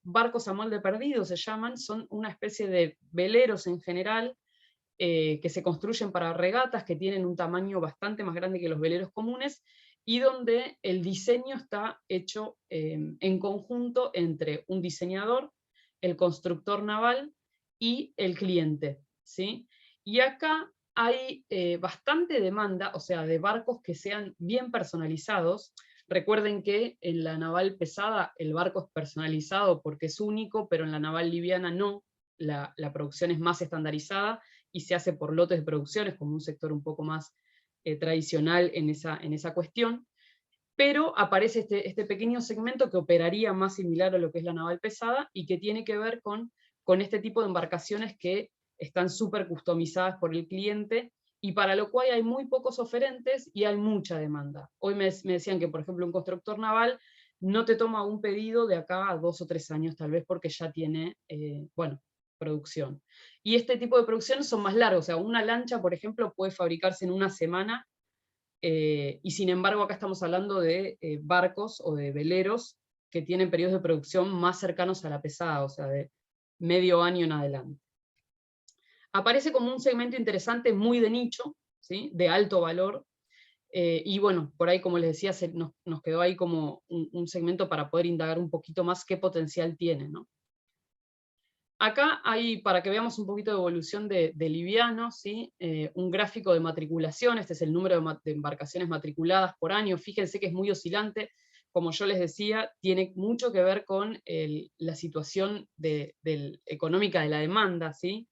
barcos a molde perdido, se llaman, son una especie de veleros en general, que se construyen para regatas, que tienen un tamaño bastante más grande que los veleros comunes, y donde el diseño está hecho en conjunto entre un diseñador, el constructor naval y el cliente, ¿sí? Y acá hay bastante demanda, o sea, de barcos que sean bien personalizados. Recuerden que en la naval pesada el barco es personalizado porque es único, pero en la naval liviana no, la producción es más estandarizada y se hace por lotes de producciones, como un sector un poco más tradicional en esa cuestión, pero aparece este pequeño segmento que operaría más similar a lo que es la naval pesada, y que tiene que ver con este tipo de embarcaciones que están súper customizadas por el cliente, y para lo cual hay muy pocos oferentes y hay mucha demanda. Hoy me decían que, por ejemplo, un constructor naval no te toma un pedido de acá a 2 o 3 años, tal vez porque ya tiene, bueno, producción. Y este tipo de producciones son más largas, o sea, una lancha, por ejemplo, puede fabricarse en una semana, y sin embargo acá estamos hablando de barcos o de veleros que tienen periodos de producción más cercanos a la pesada, o sea, de medio año en adelante. Aparece como un segmento interesante muy de nicho, ¿sí? De alto valor, y bueno, por ahí, como les decía, nos quedó ahí como un segmento para poder indagar un poquito más qué potencial tiene, ¿no? Acá hay, para que veamos un poquito de evolución de liviano, ¿sí? Un gráfico de matriculación. Este es el número de embarcaciones matriculadas por año. Fíjense que es muy oscilante. Como yo les decía, tiene mucho que ver con la situación económica de la demanda, ¿sí?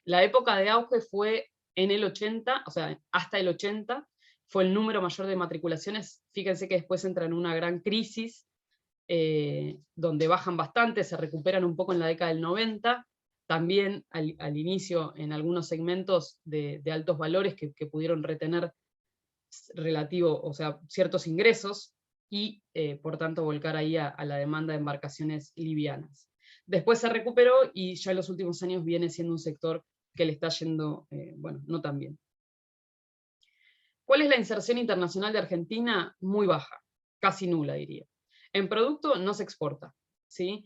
La época de auge fue en el 80, o sea, hasta el 80, fue el número mayor de matriculaciones. Fíjense que después entra en una gran crisis, donde bajan bastante, se recuperan un poco en la década del 90, también al inicio en algunos segmentos de altos valores que pudieron retener o sea, ciertos ingresos, y por tanto volcar ahí a la demanda de embarcaciones livianas. Después se recuperó y ya en los últimos años viene siendo un sector que le está yendo, bueno, no tan bien. ¿Cuál es la inserción internacional de Argentina? Muy baja, casi nula diría. En producto no se exporta, ¿sí?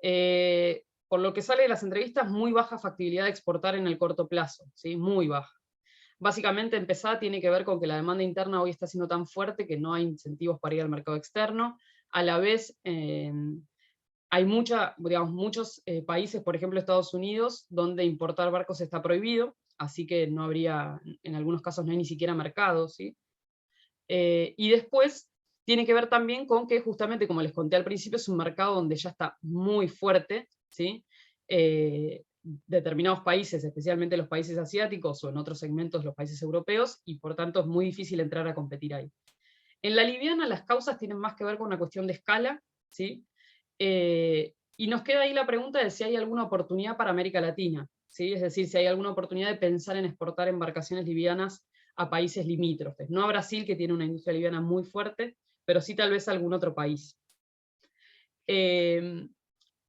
Por lo que sale de las entrevistas, muy baja factibilidad de exportar en el corto plazo, ¿sí? Muy baja. Básicamente empezada tiene que ver con que la demanda interna hoy está siendo tan fuerte que no hay incentivos para ir al mercado externo. A la vez, hay muchos países, por ejemplo Estados Unidos, donde importar barcos está prohibido, así que no habría, en algunos casos no hay ni siquiera mercado, ¿sí? Y después tiene que ver también con que justamente, como les conté al principio, es un mercado donde ya está muy fuerte, ¿sí? Determinados países, especialmente los países asiáticos o en otros segmentos los países europeos, y por tanto es muy difícil entrar a competir ahí. En la liviana las causas tienen más que ver con una cuestión de escala, ¿sí? Y nos queda ahí la pregunta de si hay alguna oportunidad para América Latina, ¿sí? Es decir, si hay alguna oportunidad de pensar en exportar embarcaciones livianas a países limítrofes. No a Brasil, que tiene una industria liviana muy fuerte, pero sí tal vez a algún otro país.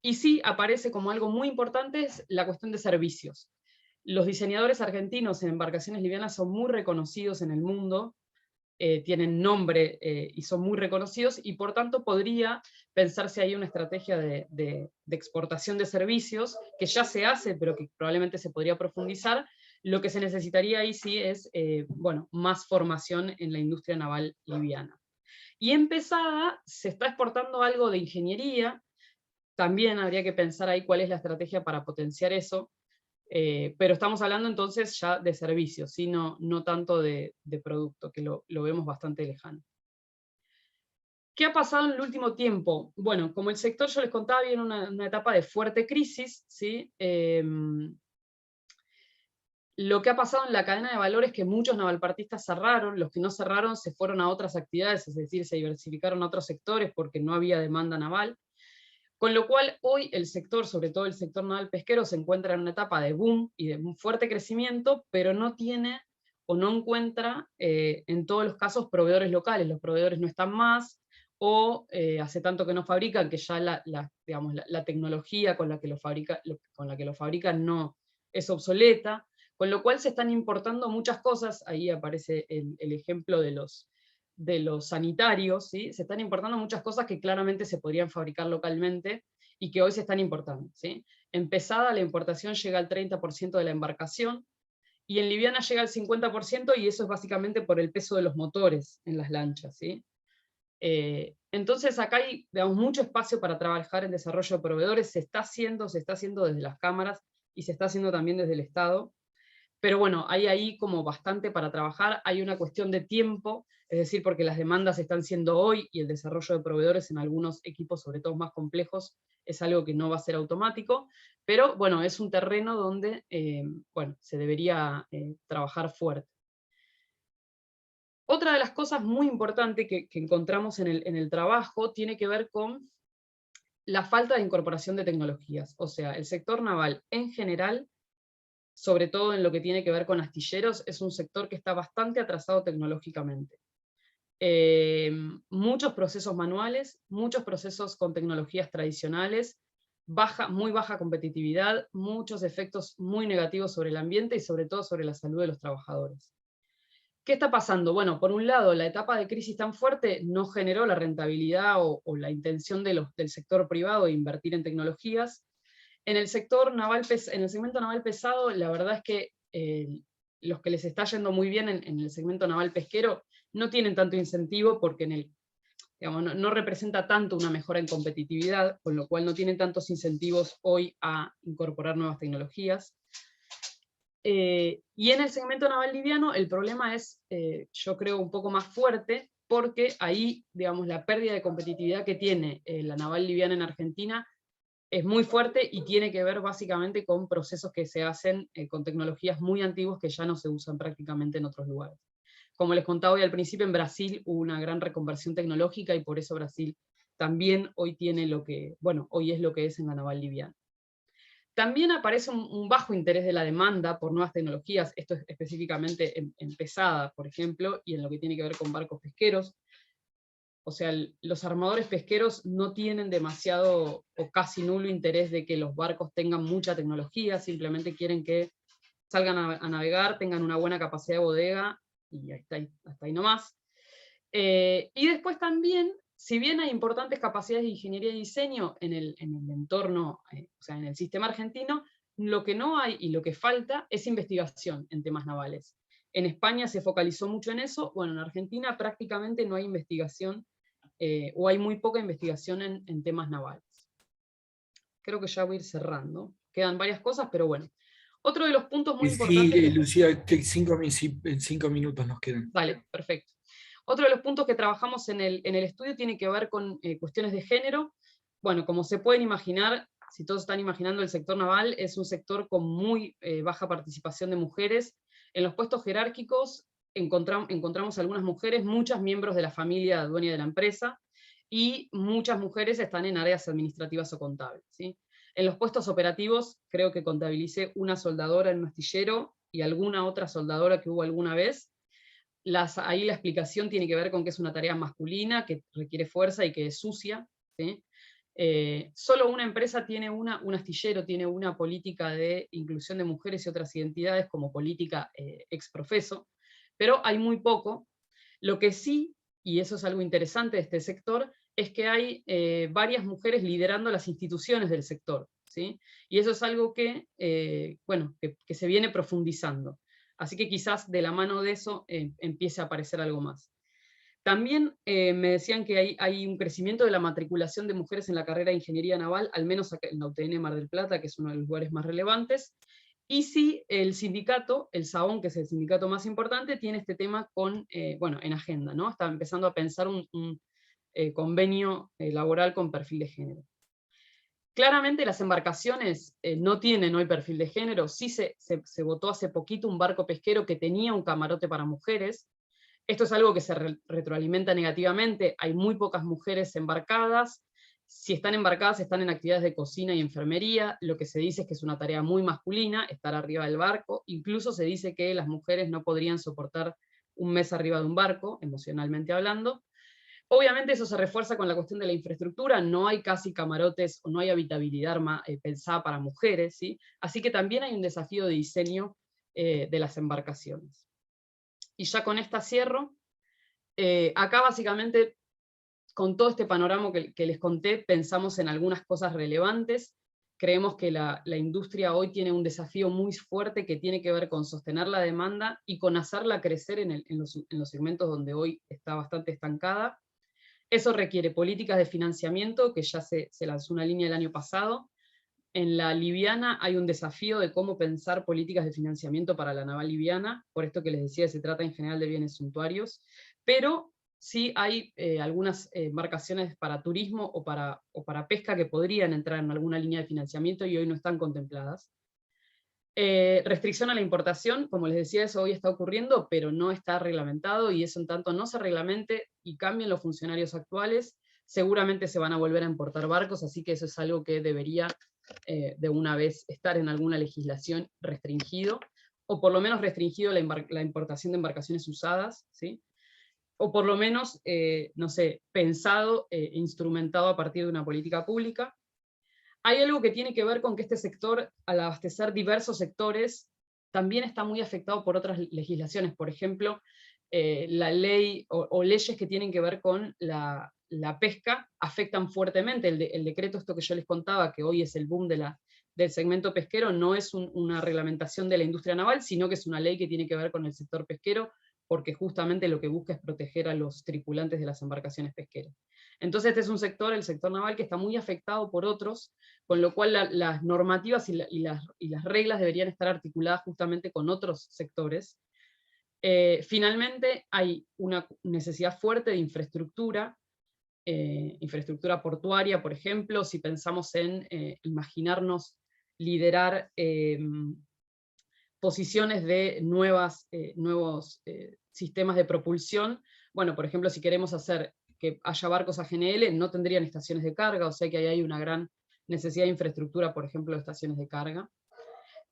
Y sí aparece como algo muy importante es la cuestión de servicios. Los diseñadores argentinos en embarcaciones livianas son muy reconocidos en el mundo, tienen nombre y son muy reconocidos, y por tanto podría pensarse ahí una estrategia de exportación de servicios, que ya se hace, pero que probablemente se podría profundizar. Lo que se necesitaría ahí sí es, bueno, más formación en la industria naval liviana. Y empezada, se está exportando algo de ingeniería, también habría que pensar ahí cuál es la estrategia para potenciar eso, pero estamos hablando entonces ya de servicios, ¿sí? No tanto de producto, que lo vemos bastante lejano. ¿Qué ha pasado en el último tiempo? Bueno, como el sector, yo les contaba, viene una etapa de fuerte crisis, ¿sí? Lo que ha pasado en la cadena de valor es que muchos navalpartistas cerraron, los que no cerraron se fueron a otras actividades, es decir, se diversificaron a otros sectores porque no había demanda naval. Con lo cual, hoy el sector, sobre todo el sector naval pesquero, se encuentra en una etapa de boom y de un fuerte crecimiento, pero no tiene o no encuentra, en todos los casos, proveedores locales. Los proveedores no están más, o hace tanto que no fabrican que ya la tecnología con la que lo fabrican no es obsoleta, con lo cual se están importando muchas cosas. Ahí aparece el ejemplo de los sanitarios, ¿sí? Se están importando muchas cosas que claramente se podrían fabricar localmente y que hoy se están importando, ¿sí? En pesada la importación llega al 30% de la embarcación, y en liviana llega al 50%, y eso es básicamente por el peso de los motores en las lanchas, ¿sí? Entonces acá hay, digamos, mucho espacio para trabajar en desarrollo de proveedores. Se está haciendo desde las cámaras y se está haciendo también desde el Estado. Pero bueno, hay ahí como bastante para trabajar. Hay una cuestión de tiempo, es decir, porque las demandas están siendo hoy, y el desarrollo de proveedores en algunos equipos, sobre todo más complejos, es algo que no va a ser automático. Pero bueno, es un terreno donde bueno, se debería trabajar fuerte. Otra de las cosas muy importantes que encontramos en el trabajo tiene que ver con la falta de incorporación de tecnologías. O sea, el sector naval en general sobre todo en lo que tiene que ver con astilleros, es un sector que está bastante atrasado tecnológicamente. Muchos procesos manuales, muchos procesos con tecnologías tradicionales, muy baja competitividad, muchos efectos muy negativos sobre el ambiente y sobre todo sobre la salud de los trabajadores. ¿Qué está pasando? Bueno, por un lado, la etapa de crisis tan fuerte no generó la rentabilidad o la intención del sector privado de invertir en tecnologías. En el segmento naval pesado, la verdad es que los que les está yendo muy bien en el segmento naval pesquero no tienen tanto incentivo porque no representa tanto una mejora en competitividad, con lo cual no tienen tantos incentivos hoy a incorporar nuevas tecnologías. Y en el segmento naval liviano el problema es, yo creo, un poco más fuerte, porque ahí, digamos, la pérdida de competitividad que tiene la naval liviana en Argentina es muy fuerte y tiene que ver básicamente con procesos que se hacen con tecnologías muy antiguas que ya no se usan prácticamente en otros lugares. Como les contaba hoy al principio, en Brasil hubo una gran reconversión tecnológica y por eso Brasil también hoy tiene hoy es lo que es en la naval liviana. También aparece un bajo interés de la demanda por nuevas tecnologías, esto es específicamente en pesada, por ejemplo, y en lo que tiene que ver con barcos pesqueros. O sea, los armadores pesqueros no tienen demasiado o casi nulo interés de que los barcos tengan mucha tecnología, simplemente quieren que salgan a navegar, tengan una buena capacidad de bodega, y hasta ahí nomás. Y después también, si bien hay importantes capacidades de ingeniería y diseño en el entorno, o sea, en el sistema argentino, lo que no hay y lo que falta es investigación en temas navales. En España se focalizó mucho en eso, bueno, en Argentina prácticamente no hay investigación, o hay muy poca investigación en temas navales. Creo que ya voy a ir cerrando. Quedan varias cosas, pero bueno. Otro de los puntos muy importantes... Sí, Lucía, que en 5 minutos nos quedan. Vale, perfecto. Otro de los puntos que trabajamos en el estudio tiene que ver con cuestiones de género. Bueno, como se pueden imaginar, si todos están imaginando, el sector naval es un sector con muy baja participación de mujeres. En los puestos jerárquicos encontramos algunas mujeres, muchas miembros de la familia dueña de la empresa, y muchas mujeres están en áreas administrativas o contables, ¿sí? En los puestos operativos, creo que contabilicé una soldadora en un astillero y alguna otra soldadora que hubo alguna vez. Ahí la explicación tiene que ver con que es una tarea masculina, que requiere fuerza y que es sucia, ¿sí? Solo una empresa tiene un astillero tiene una política de inclusión de mujeres y otras identidades como política ex profeso, pero hay muy poco. Lo que sí, y eso es algo interesante de este sector, es que hay varias mujeres liderando las instituciones del sector, ¿sí? Y eso es algo que se viene profundizando. Así que quizás de la mano de eso empiece a aparecer algo más. También me decían que hay un crecimiento de la matriculación de mujeres en la carrera de Ingeniería Naval, al menos acá en la UTN Mar del Plata, que es uno de los lugares más relevantes. Y sí, el sindicato, el SAON, que es el sindicato más importante, tiene este tema en agenda, ¿no? Está empezando a pensar un convenio laboral con perfil de género. Claramente las embarcaciones no tienen hoy perfil de género. Sí se votó hace poquito un barco pesquero que tenía un camarote para mujeres. Esto es algo que se retroalimenta negativamente. Hay muy pocas mujeres embarcadas. Si están embarcadas, están en actividades de cocina y enfermería. Lo que se dice es que es una tarea muy masculina, estar arriba del barco. Incluso se dice que las mujeres no podrían soportar un mes arriba de un barco, emocionalmente hablando. Obviamente eso se refuerza con la cuestión de la infraestructura, no hay casi camarotes o no hay habitabilidad pensada para mujeres, ¿sí? Así que también hay un desafío de diseño de las embarcaciones. Y ya con esta cierro. Acá básicamente, con todo este panorama que les conté, pensamos en algunas cosas relevantes. Creemos que la industria hoy tiene un desafío muy fuerte que tiene que ver con sostener la demanda y con hacerla crecer en los segmentos donde hoy está bastante estancada. Eso requiere políticas de financiamiento, que ya se lanzó una línea el año pasado. En la liviana hay un desafío de cómo pensar políticas de financiamiento para la naval liviana, por esto que les decía, se trata en general de bienes suntuarios, pero sí hay algunas embarcaciones para turismo o para pesca que podrían entrar en alguna línea de financiamiento y hoy no están contempladas. Restricción a la importación, como les decía, eso hoy está ocurriendo, pero no está reglamentado, y eso en tanto no se reglamente y cambien los funcionarios actuales, seguramente se van a volver a importar barcos, así que eso es algo que debería de una vez estar en alguna legislación restringido, o por lo menos restringido la importación de embarcaciones usadas, ¿sí? O por lo menos, no sé, pensado e instrumentado a partir de una política pública. Hay algo que tiene que ver con que este sector, al abastecer diversos sectores, también está muy afectado por otras legislaciones. Por ejemplo, la ley o leyes que tienen que ver con la pesca afectan fuertemente. El decreto, esto que yo les contaba, que hoy es el boom del segmento pesquero, no es una reglamentación de la industria naval, sino que es una ley que tiene que ver con el sector pesquero, porque justamente lo que busca es proteger a los tripulantes de las embarcaciones pesqueras. Entonces este es un sector, el sector naval, que está muy afectado por otros, con lo cual las normativas y las reglas deberían estar articuladas justamente con otros sectores. Finalmente hay una necesidad fuerte de infraestructura, infraestructura portuaria, por ejemplo, si pensamos en imaginarnos liderar posiciones de nuevos sistemas de propulsión. Bueno, por ejemplo, si queremos hacer que haya barcos a GNL, no tendrían estaciones de carga, o sea que ahí hay una gran necesidad de infraestructura, por ejemplo, de estaciones de carga.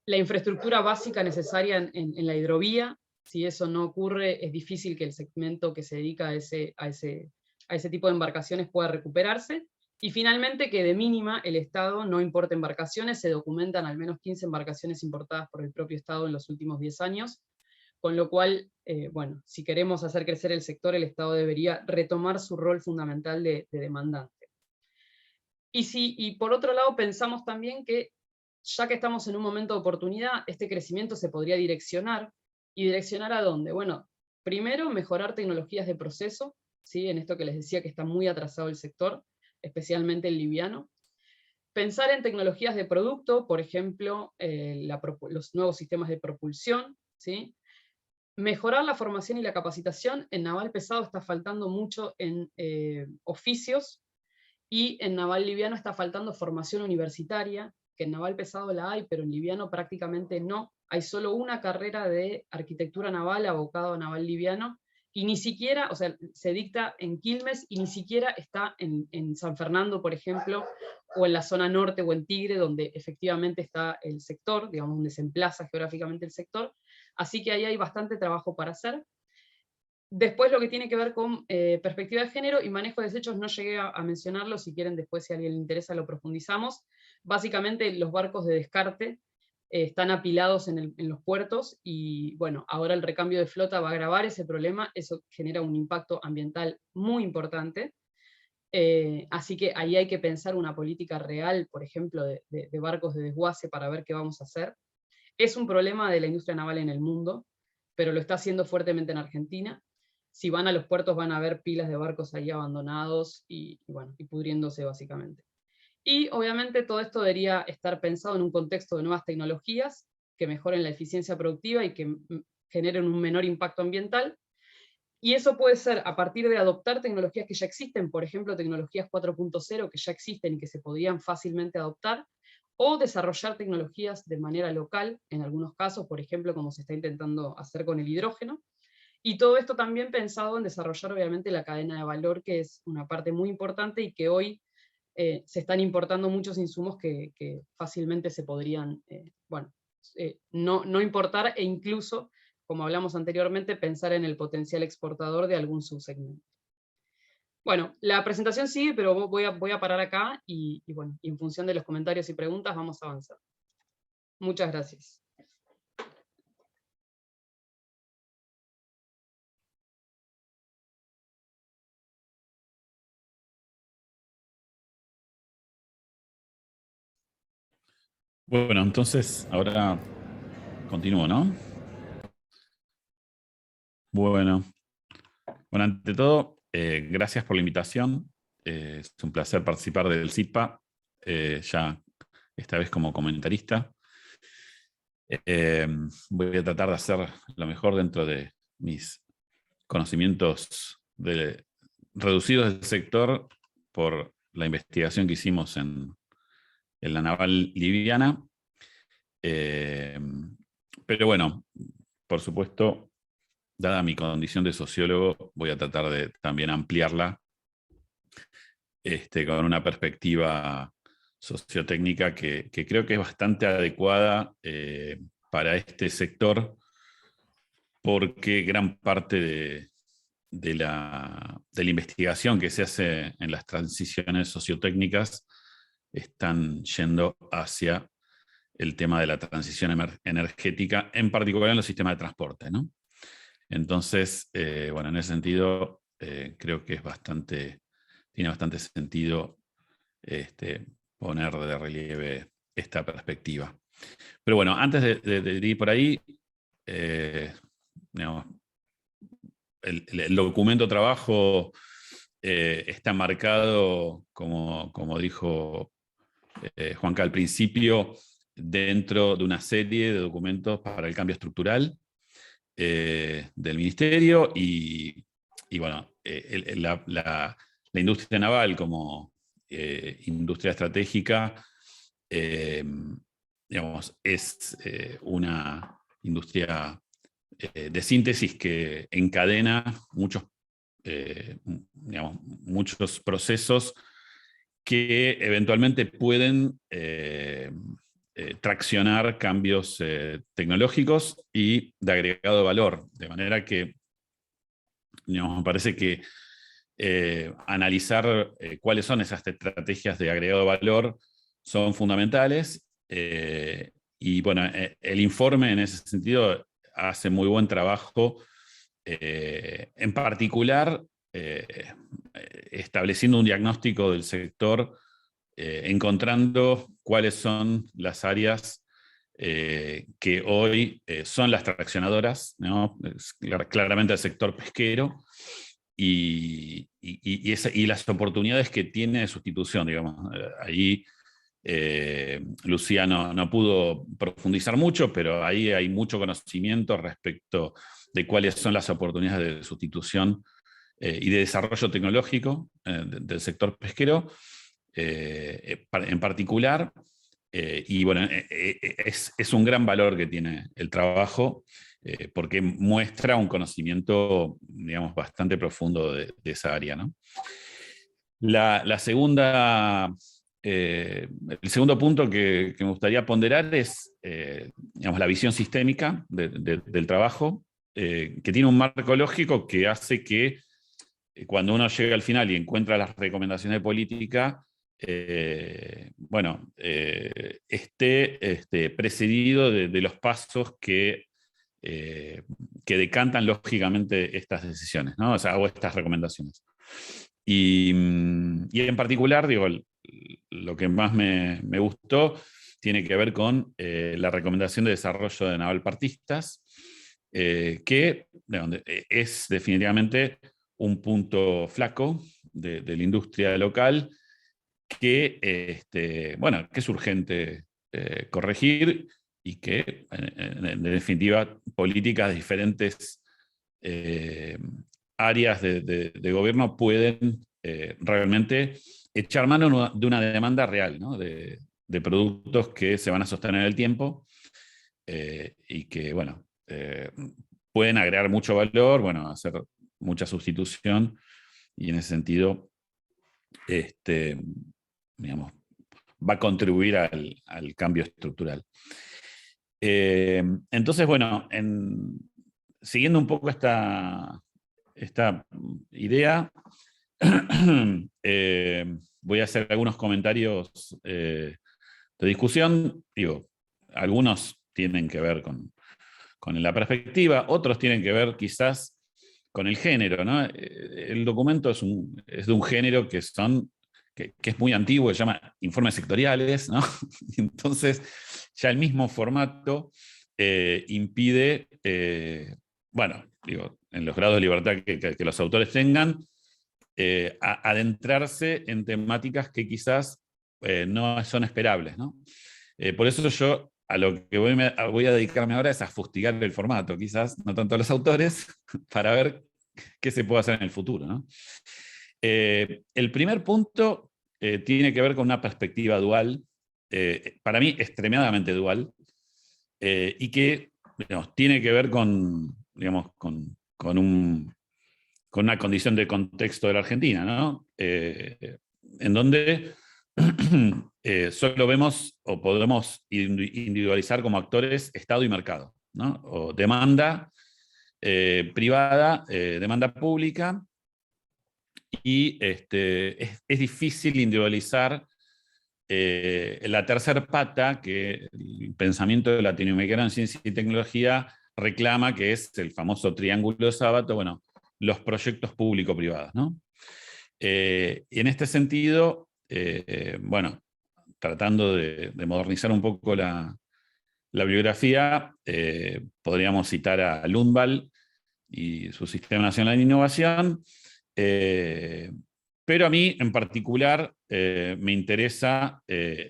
La infraestructura básica necesaria en la hidrovía, si eso no ocurre, es difícil que el segmento que se dedica a ese tipo de embarcaciones pueda recuperarse. Y finalmente, que de mínima el Estado no importe embarcaciones, se documentan al menos 15 embarcaciones importadas por el propio Estado en los últimos 10 años, con lo cual, bueno, si queremos hacer crecer el sector, el Estado debería retomar su rol fundamental de demandante. Y por otro lado pensamos también que, ya que estamos en un momento de oportunidad, este crecimiento se podría direccionar. ¿Y direccionar a dónde? Bueno, primero, mejorar tecnologías de proceso, ¿sí? En esto que les decía que está muy atrasado el sector, especialmente el liviano. Pensar en tecnologías de producto, por ejemplo, los nuevos sistemas de propulsión, ¿sí? Mejorar la formación y la capacitación. En naval pesado está faltando mucho en oficios, y en naval liviano está faltando formación universitaria, que en naval pesado la hay, pero en liviano prácticamente no. Hay solo una carrera de arquitectura naval abocado a naval liviano, y ni siquiera, o sea, se dicta en Quilmes y ni siquiera está en San Fernando, por ejemplo, o en la zona norte o en Tigre, donde efectivamente está el sector, digamos, donde se emplaza geográficamente el sector. Así que ahí hay bastante trabajo para hacer. Después lo que tiene que ver con perspectiva de género y manejo de desechos, no llegué a mencionarlo, si quieren después, si a alguien le interesa, lo profundizamos. Básicamente los barcos de descarte están apilados en los puertos, y bueno, ahora el recambio de flota va a agravar ese problema. Eso genera un impacto ambiental muy importante. Así que ahí hay que pensar una política real, por ejemplo, de barcos de desguace, para ver qué vamos a hacer. Es un problema de la industria naval en el mundo, pero lo está haciendo fuertemente en Argentina. Si van a los puertos van a ver pilas de barcos ahí abandonados y pudriéndose básicamente. Y obviamente todo esto debería estar pensado en un contexto de nuevas tecnologías que mejoren la eficiencia productiva y que generen un menor impacto ambiental. Y eso puede ser a partir de adoptar tecnologías que ya existen, por ejemplo, tecnologías 4.0 que ya existen y que se podrían fácilmente adoptar, o desarrollar tecnologías de manera local, en algunos casos, por ejemplo, como se está intentando hacer con el hidrógeno. Y todo esto también pensado en desarrollar obviamente la cadena de valor, que es una parte muy importante y que hoy se están importando muchos insumos que fácilmente se podrían no importar, e incluso, como hablamos anteriormente, pensar en el potencial exportador de algún subsegmento. Bueno, la presentación sigue, pero voy a parar acá y bueno, y en función de los comentarios y preguntas vamos a avanzar. Muchas gracias. Bueno, entonces ahora continúo, ¿no? Bueno, ante todo, gracias por la invitación. Es un placer participar del CIRPA, ya esta vez como comentarista. Voy a tratar de hacer lo mejor dentro de mis conocimientos reducidos del sector por la investigación que hicimos en la naval liviana. Pero bueno, por supuesto, dada mi condición de sociólogo, voy a tratar de también ampliarla con una perspectiva sociotécnica que creo que es bastante adecuada para este sector, porque gran parte de la investigación que se hace en las transiciones sociotécnicas están yendo hacia el tema de la transición energética, en particular en los sistemas de transporte, ¿no? Entonces, bueno, en ese sentido, creo que tiene bastante sentido poner de relieve esta perspectiva. Pero bueno, antes de ir por ahí, digamos, el documento trabajo está marcado, como dijo Juanca al principio, dentro de una serie de documentos para el cambio estructural del Ministerio y bueno, la industria naval como industria estratégica, digamos, es una industria de síntesis que encadena digamos, muchos procesos que eventualmente pueden traccionar cambios tecnológicos y de agregado de valor. De manera que, digamos, me parece que analizar cuáles son esas estrategias de agregado de valor son fundamentales. Y bueno, el informe en ese sentido hace muy buen trabajo, en particular estableciendo un diagnóstico del sector, encontrando cuáles son las áreas que hoy son las traccionadoras, ¿no? Claramente el sector pesquero, y las oportunidades que tiene de sustitución, digamos. Ahí Lucía no pudo profundizar mucho, pero ahí hay mucho conocimiento respecto de cuáles son las oportunidades de sustitución y de desarrollo tecnológico del sector pesquero en particular. Y bueno, es un gran valor que tiene el trabajo, porque muestra un conocimiento, digamos, bastante profundo de esa área, ¿no? La segunda, el segundo punto que me gustaría ponderar es digamos, la visión sistémica del trabajo, que tiene un marco lógico que hace que cuando uno llega al final y encuentra las recomendaciones de política, bueno, esté precedido de los pasos que decantan lógicamente estas decisiones, ¿no? O sea, o estas recomendaciones. Y en particular, digo, lo que más me gustó tiene que ver con la recomendación de desarrollo de navalpartistas, que es definitivamente un punto flaco de la industria local que, bueno, que es urgente corregir, y que, en definitiva, políticas de diferentes áreas de gobierno pueden realmente echar mano de una demanda real, ¿no? de productos que se van a sostener en el tiempo y que, bueno, pueden agregar mucho valor, bueno, hacer mucha sustitución, y en ese sentido, digamos, va a contribuir al cambio estructural. Entonces, bueno, siguiendo un poco esta idea, voy a hacer algunos comentarios de discusión. Digo, algunos tienen que ver con la perspectiva, otros tienen que ver quizás con el género, ¿no? El documento es de un género que es muy antiguo, se llama informes sectoriales, ¿no? Entonces, ya el mismo formato impide, bueno, digo, en los grados de libertad que los autores tengan, adentrarse en temáticas que quizás no son esperables, ¿no? Por eso yo a lo que voy a dedicarme ahora es a fustigar el formato, quizás, no tanto a los autores, para ver qué se puede hacer en el futuro, ¿no? El primer punto tiene que ver con una perspectiva dual, para mí extremadamente dual, y que, digamos, tiene que ver digamos, con una condición de contexto de la Argentina, ¿no? En donde solo vemos o podemos individualizar como actores Estado y mercado, ¿no? O demanda privada, demanda pública, y es difícil individualizar la tercera pata que el pensamiento latinoamericano en ciencia y tecnología reclama, que es el famoso triángulo de Sábato, bueno, los proyectos público-privados, ¿no? Y en este sentido, bueno, tratando de modernizar un poco la bibliografía, podríamos citar a Lundvall y su Sistema Nacional de Innovación, pero a mí en particular me interesa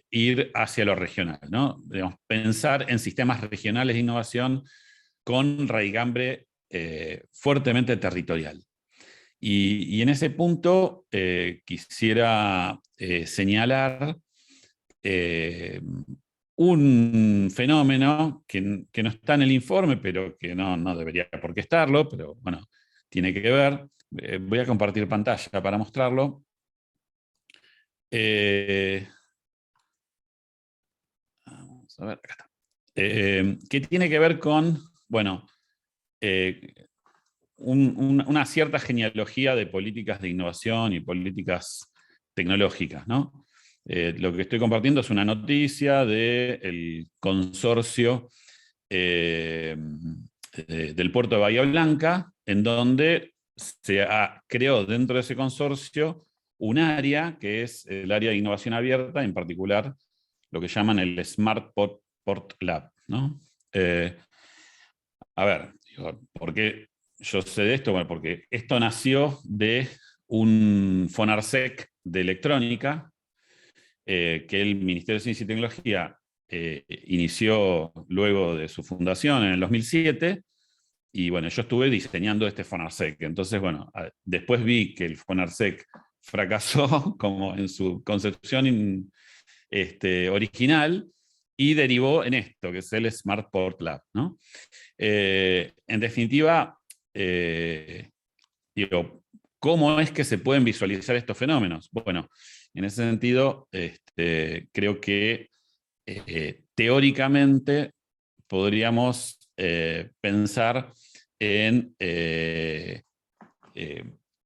ir hacia lo regional, ¿no? Digamos, pensar en sistemas regionales de innovación con raigambre fuertemente territorial. Y en ese punto quisiera señalar un fenómeno que no está en el informe, pero que no debería por qué estarlo, pero bueno, tiene que ver. Voy a compartir pantalla para mostrarlo. Vamos a ver, acá está. Que tiene que ver con, bueno, una cierta genealogía de políticas de innovación y políticas tecnológicas, ¿no? Lo que estoy compartiendo es una noticia del consorcio del puerto de Bahía Blanca, en donde se creó dentro de ese consorcio un área que es el área de innovación abierta, en particular lo que llaman el Smart Port Lab, ¿no? A ver, ¿por qué yo sé de esto? Bueno, porque esto nació de un FONARSEC de electrónica, que el Ministerio de Ciencia y Tecnología inició luego de su fundación en el 2007, y bueno, yo estuve diseñando este FONARSEC. Entonces, bueno, después vi que el FONARSEC fracasó como en su concepción original, y derivó en esto, que es el Smart Port Lab, ¿no? En definitiva, digo, ¿cómo es que se pueden visualizar estos fenómenos? Bueno, en ese sentido, creo que teóricamente podríamos pensar en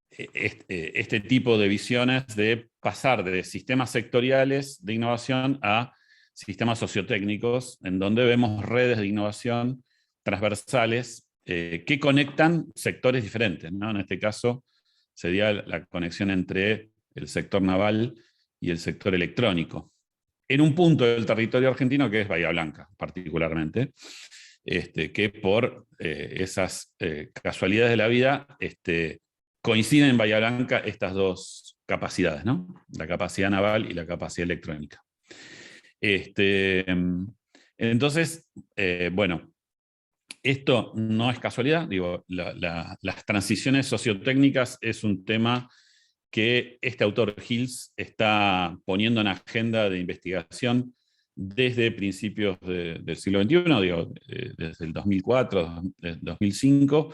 este tipo de visiones de pasar de sistemas sectoriales de innovación a sistemas sociotécnicos, en donde vemos redes de innovación transversales que conectan sectores diferentes, ¿no? En este caso sería la conexión entre el sector naval y el sector electrónico, en un punto del territorio argentino que es Bahía Blanca, particularmente, que por esas casualidades de la vida coinciden en Bahía Blanca estas dos capacidades, ¿no? La capacidad naval y la capacidad electrónica. Entonces, bueno, esto no es casualidad, digo, las transiciones sociotécnicas es un tema que este autor Hills está poniendo en agenda de investigación desde principios del siglo XXI, digo, desde el 2004, 2005,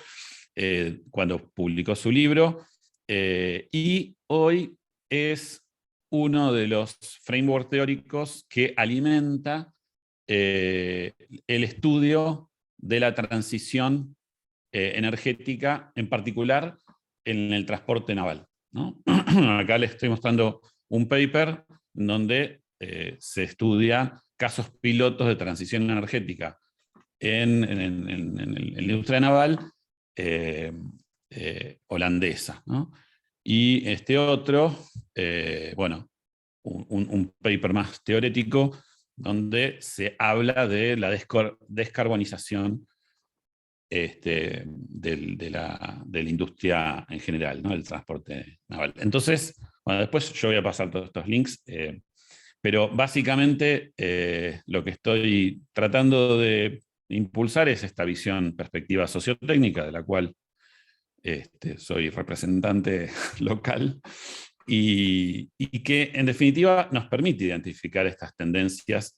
cuando publicó su libro, y hoy es uno de los frameworks teóricos que alimenta el estudio de la transición energética, en particular en el transporte naval, ¿no? Acá les estoy mostrando un paper donde se estudia casos pilotos de transición energética en la industria naval holandesa, ¿no? Y este otro, bueno, un paper más teórico donde se habla de la descarbonización de la industria en general, ¿no? El transporte naval. Entonces, bueno, después yo voy a pasar todos estos links, pero básicamente lo que estoy tratando de impulsar es esta visión perspectiva sociotécnica, de la cual soy representante local, y que en definitiva nos permite identificar estas tendencias,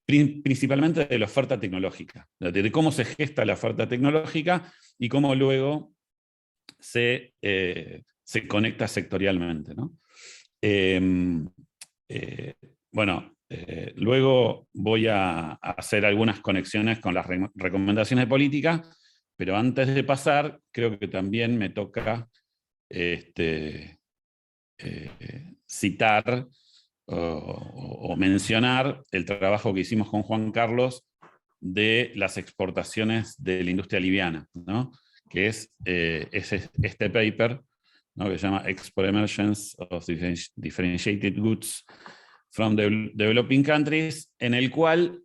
principalmente de la oferta tecnológica, de cómo se gesta la oferta tecnológica y cómo luego se conecta sectorialmente, ¿no? bueno, luego voy a hacer algunas conexiones con las recomendaciones de política, pero antes de pasar, creo que también me toca citar o mencionar el trabajo que hicimos con Juan Carlos de las exportaciones de la industria liviana, ¿no? Que es este paper, ¿no? Que se llama Export Emergence of Differentiated Goods from Developing Countries, en el cual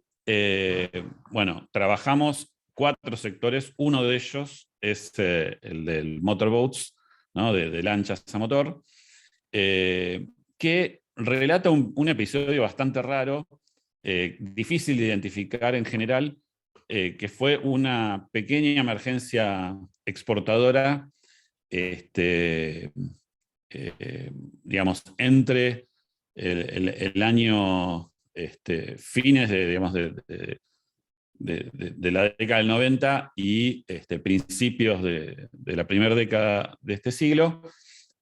bueno, trabajamos 4 sectores. Uno de ellos es el del motorboats, ¿no? de lanchas a motor, que relata un episodio bastante raro, difícil de identificar en general, que fue una pequeña emergencia exportadora, digamos, entre el año, fines digamos, de la década del 90 y principios de la primera década de este siglo,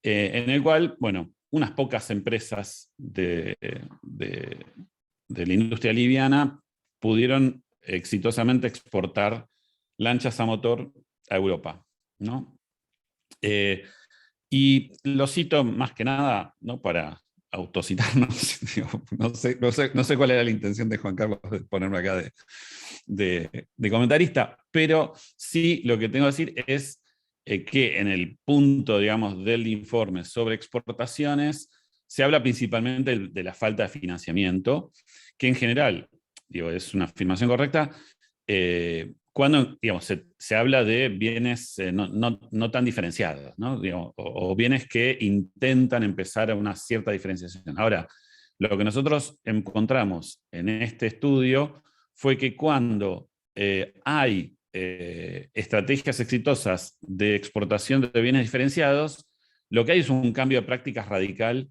en el cual, bueno, unas pocas empresas de la industria liviana pudieron exitosamente exportar lanchas a motor a Europa, ¿no? Y lo cito más que nada, ¿no? Para autocitarnos. No sé cuál era la intención de Juan Carlos de ponerme acá de comentarista, pero sí lo que tengo que decir es que en el punto, digamos, del informe sobre exportaciones se habla principalmente de la falta de financiamiento, que en general, digo, es una afirmación correcta, cuando, digamos, se habla de bienes no tan diferenciados, ¿no? Digamos, o bienes que intentan empezar a una cierta diferenciación. Ahora, lo que nosotros encontramos en este estudio fue que cuando hay estrategias exitosas de exportación de bienes diferenciados, lo que hay es un cambio de prácticas radical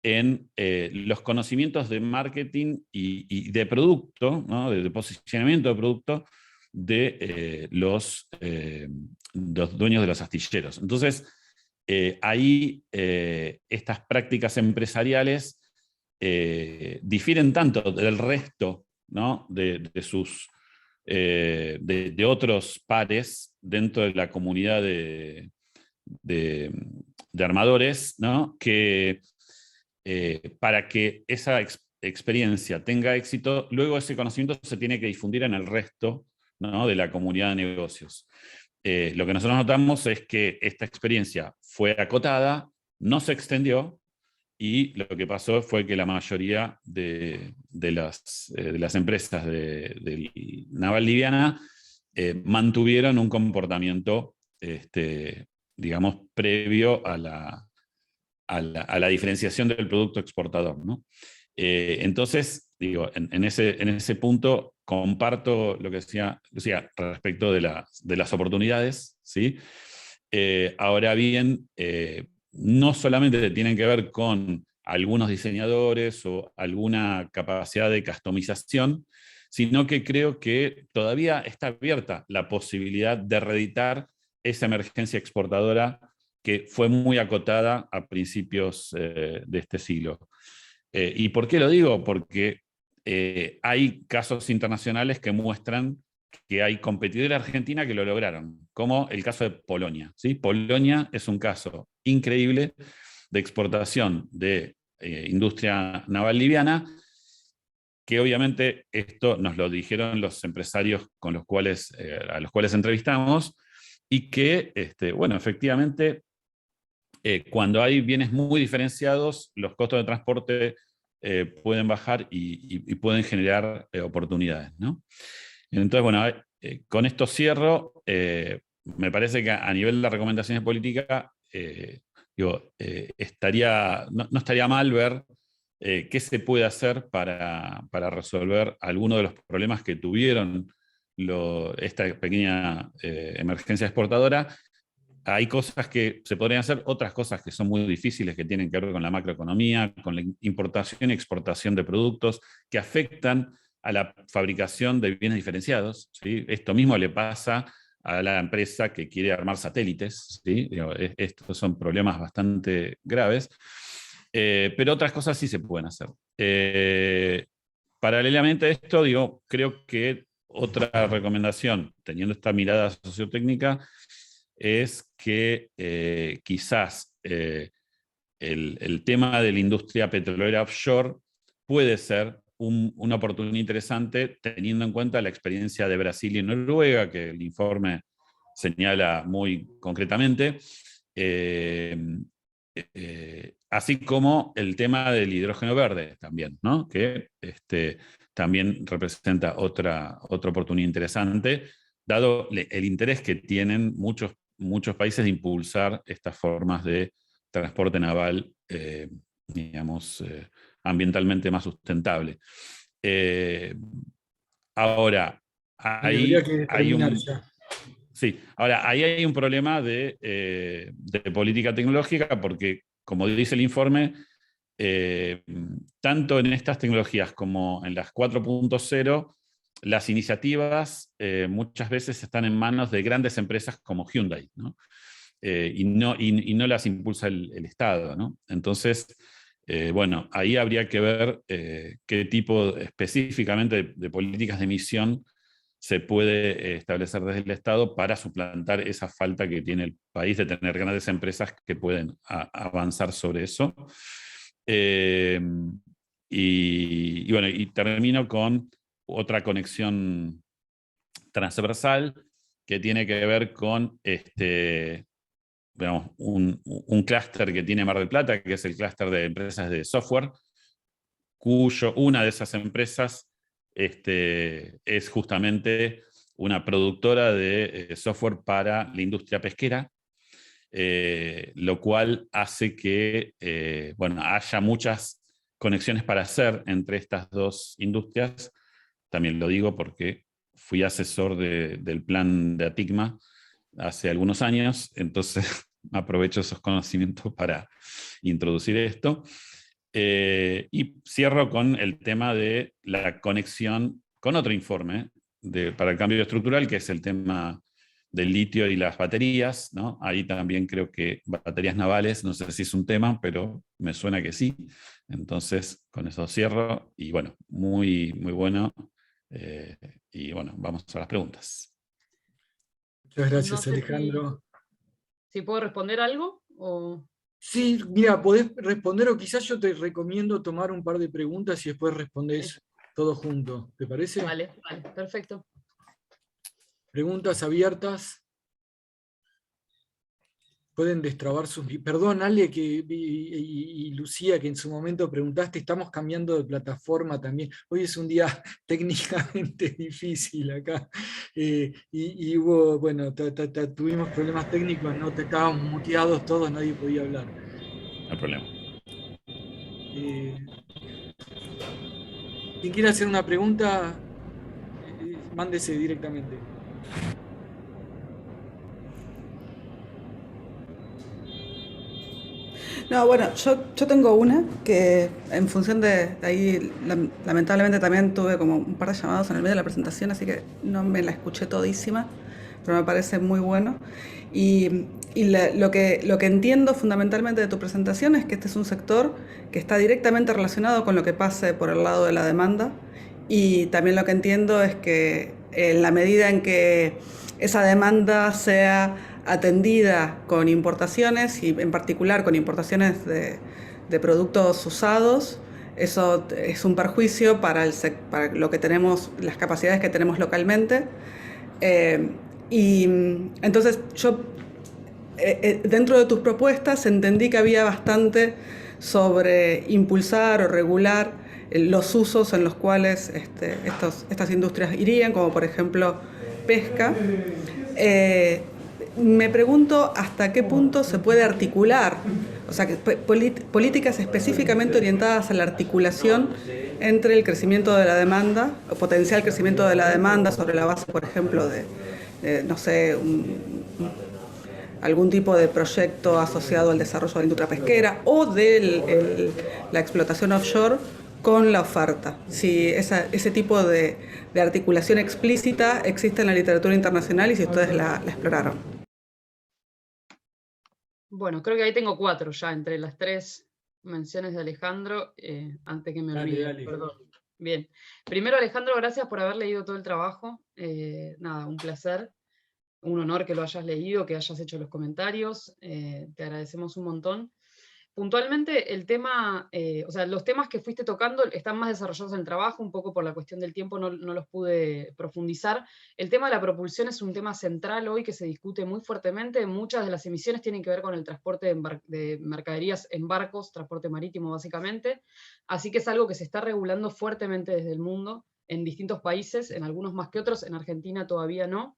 en los conocimientos de marketing y de producto, ¿no? de posicionamiento de producto de los dueños de los astilleros. Entonces, ahí estas prácticas empresariales difieren tanto del resto, ¿no? de otros pares dentro de la comunidad de armadores, ¿no? Que para que esa experiencia tenga éxito, luego ese conocimiento se tiene que difundir en el resto, ¿no? de la comunidad de negocios. Lo que nosotros notamos es que esta experiencia fue acotada, no se extendió, y lo que pasó fue que la mayoría de las empresas de naval liviana mantuvieron un comportamiento, digamos, previo a la diferenciación del producto exportador, ¿no? Entonces, digo, en ese punto comparto lo que decía Lucía respecto de las oportunidades, ¿sí? Ahora bien, no solamente tienen que ver con algunos diseñadores o alguna capacidad de customización, sino que creo que todavía está abierta la posibilidad de reeditar esa emergencia exportadora que fue muy acotada a principios de este siglo. ¿Y por qué lo digo? Porque hay casos internacionales que muestran que hay competidores de Argentina que lo lograron, como el caso de Polonia, ¿sí? Polonia es un caso increíble de exportación de industria naval liviana, que obviamente esto nos lo dijeron los empresarios con los cuales, a los cuales entrevistamos, y que, bueno, efectivamente, cuando hay bienes muy diferenciados, los costos de transporte pueden bajar y pueden generar oportunidades, ¿no? Entonces, bueno, con esto cierro. Me parece que a nivel de recomendaciones políticas, no estaría mal ver qué se puede hacer para resolver algunos de los problemas que tuvieron esta pequeña emergencia exportadora. Hay cosas que se podrían hacer, otras cosas que son muy difíciles, que tienen que ver con la macroeconomía, con la importación y exportación de productos que afectan a la fabricación de bienes diferenciados, ¿sí? Esto mismo le pasa a la empresa que quiere armar satélites, ¿sí? Estos son problemas bastante graves. Pero otras cosas sí se pueden hacer. Paralelamente a esto, creo que otra recomendación, teniendo esta mirada sociotécnica, es que quizás el tema de la industria petrolera offshore puede ser una oportunidad interesante, teniendo en cuenta la experiencia de Brasil y Noruega, que el informe señala muy concretamente, así como el tema del hidrógeno verde también, ¿no? Que también representa otra oportunidad interesante, dado el interés que tienen muchos países de impulsar estas formas de transporte naval, digamos, ambientalmente más sustentable. Ahora, ahí Habría que hay terminar un... ya. Sí, ahora ahí hay un problema de política tecnológica porque, como dice el informe, tanto en estas tecnologías como en las 4.0, las iniciativas muchas veces están en manos de grandes empresas como Hyundai, ¿no? Y no las impulsa el Estado, ¿no? Entonces, bueno, ahí habría que ver qué tipo específicamente de políticas de emisión se puede establecer desde el Estado para suplantar esa falta que tiene el país de tener grandes empresas que pueden avanzar sobre eso. Bueno, y termino con otra conexión transversal que tiene que ver con digamos, un clúster que tiene Mar del Plata, que es el clúster de empresas de software, una de esas empresas es justamente una productora de software para la industria pesquera, lo cual hace que bueno, haya muchas conexiones para hacer entre estas dos industrias. También lo digo porque fui asesor del plan de ATICMA hace algunos años, entonces aprovecho esos conocimientos para introducir esto. Y cierro con el tema de la conexión con otro informe para el cambio estructural, que es el tema del litio y las baterías, ¿no? Ahí también creo que baterías navales, no sé si es un tema, pero me suena que sí. Entonces, con eso cierro. Y bueno, muy, muy bueno. Y bueno, vamos a las preguntas. Muchas No gracias, sé Alejandro. si puedo responder algo o... Sí, mira, podés responder o quizás yo te recomiendo tomar un par de preguntas y después respondés todo junto. ¿Te parece? Vale, perfecto. Preguntas abiertas. Pueden destrabar sus... Perdón, Ale y Lucía, que en su momento preguntaste, estamos cambiando de plataforma también. Hoy es un día técnicamente difícil acá. Y hubo, bueno, tuvimos problemas técnicos, no estábamos muteados todos, nadie podía hablar. No hay problema. Quien quiera hacer una pregunta, mándese directamente. No, bueno, yo tengo una que en función de ahí, lamentablemente también tuve como un par de llamados en el medio de la presentación, así que no me la escuché todísima, pero me parece muy bueno. Lo que entiendo fundamentalmente de tu presentación es que este es un sector que está directamente relacionado con lo que pase por el lado de la demanda, y también lo que entiendo es que en la medida en que esa demanda sea atendida con importaciones y en particular con importaciones de productos usados, eso es un perjuicio para lo que tenemos, las capacidades que tenemos localmente. Y entonces yo, dentro de tus propuestas, entendí que había bastante sobre impulsar o regular los usos en los cuales estas industrias irían, como por ejemplo pesca. Me pregunto hasta qué punto se puede articular, o sea, políticas específicamente orientadas a la articulación entre el crecimiento de la demanda, o potencial crecimiento de la demanda sobre la base, por ejemplo, no sé, algún tipo de proyecto asociado al desarrollo de la industria pesquera o de la explotación offshore con la oferta. Si ese tipo de articulación explícita existe en la literatura internacional y si ustedes la exploraron. Bueno, creo que ahí tengo 4 ya entre las 3 menciones de Alejandro, antes que me Dale, olvide, dale. perdón. Bien. Primero, Alejandro, gracias por haber leído todo el trabajo. Nada, un placer, un honor que lo hayas leído, que hayas hecho los comentarios. Te agradecemos un montón. Puntualmente, el tema, o sea, los temas que fuiste tocando están más desarrollados en el trabajo, un poco por la cuestión del tiempo no los pude profundizar. El tema de la propulsión es un tema central hoy que se discute muy fuertemente. Muchas de las emisiones tienen que ver con el transporte de mercaderías en barcos, transporte marítimo básicamente. Así que es algo que se está regulando fuertemente desde el mundo, en distintos países, en algunos más que otros, en Argentina todavía no.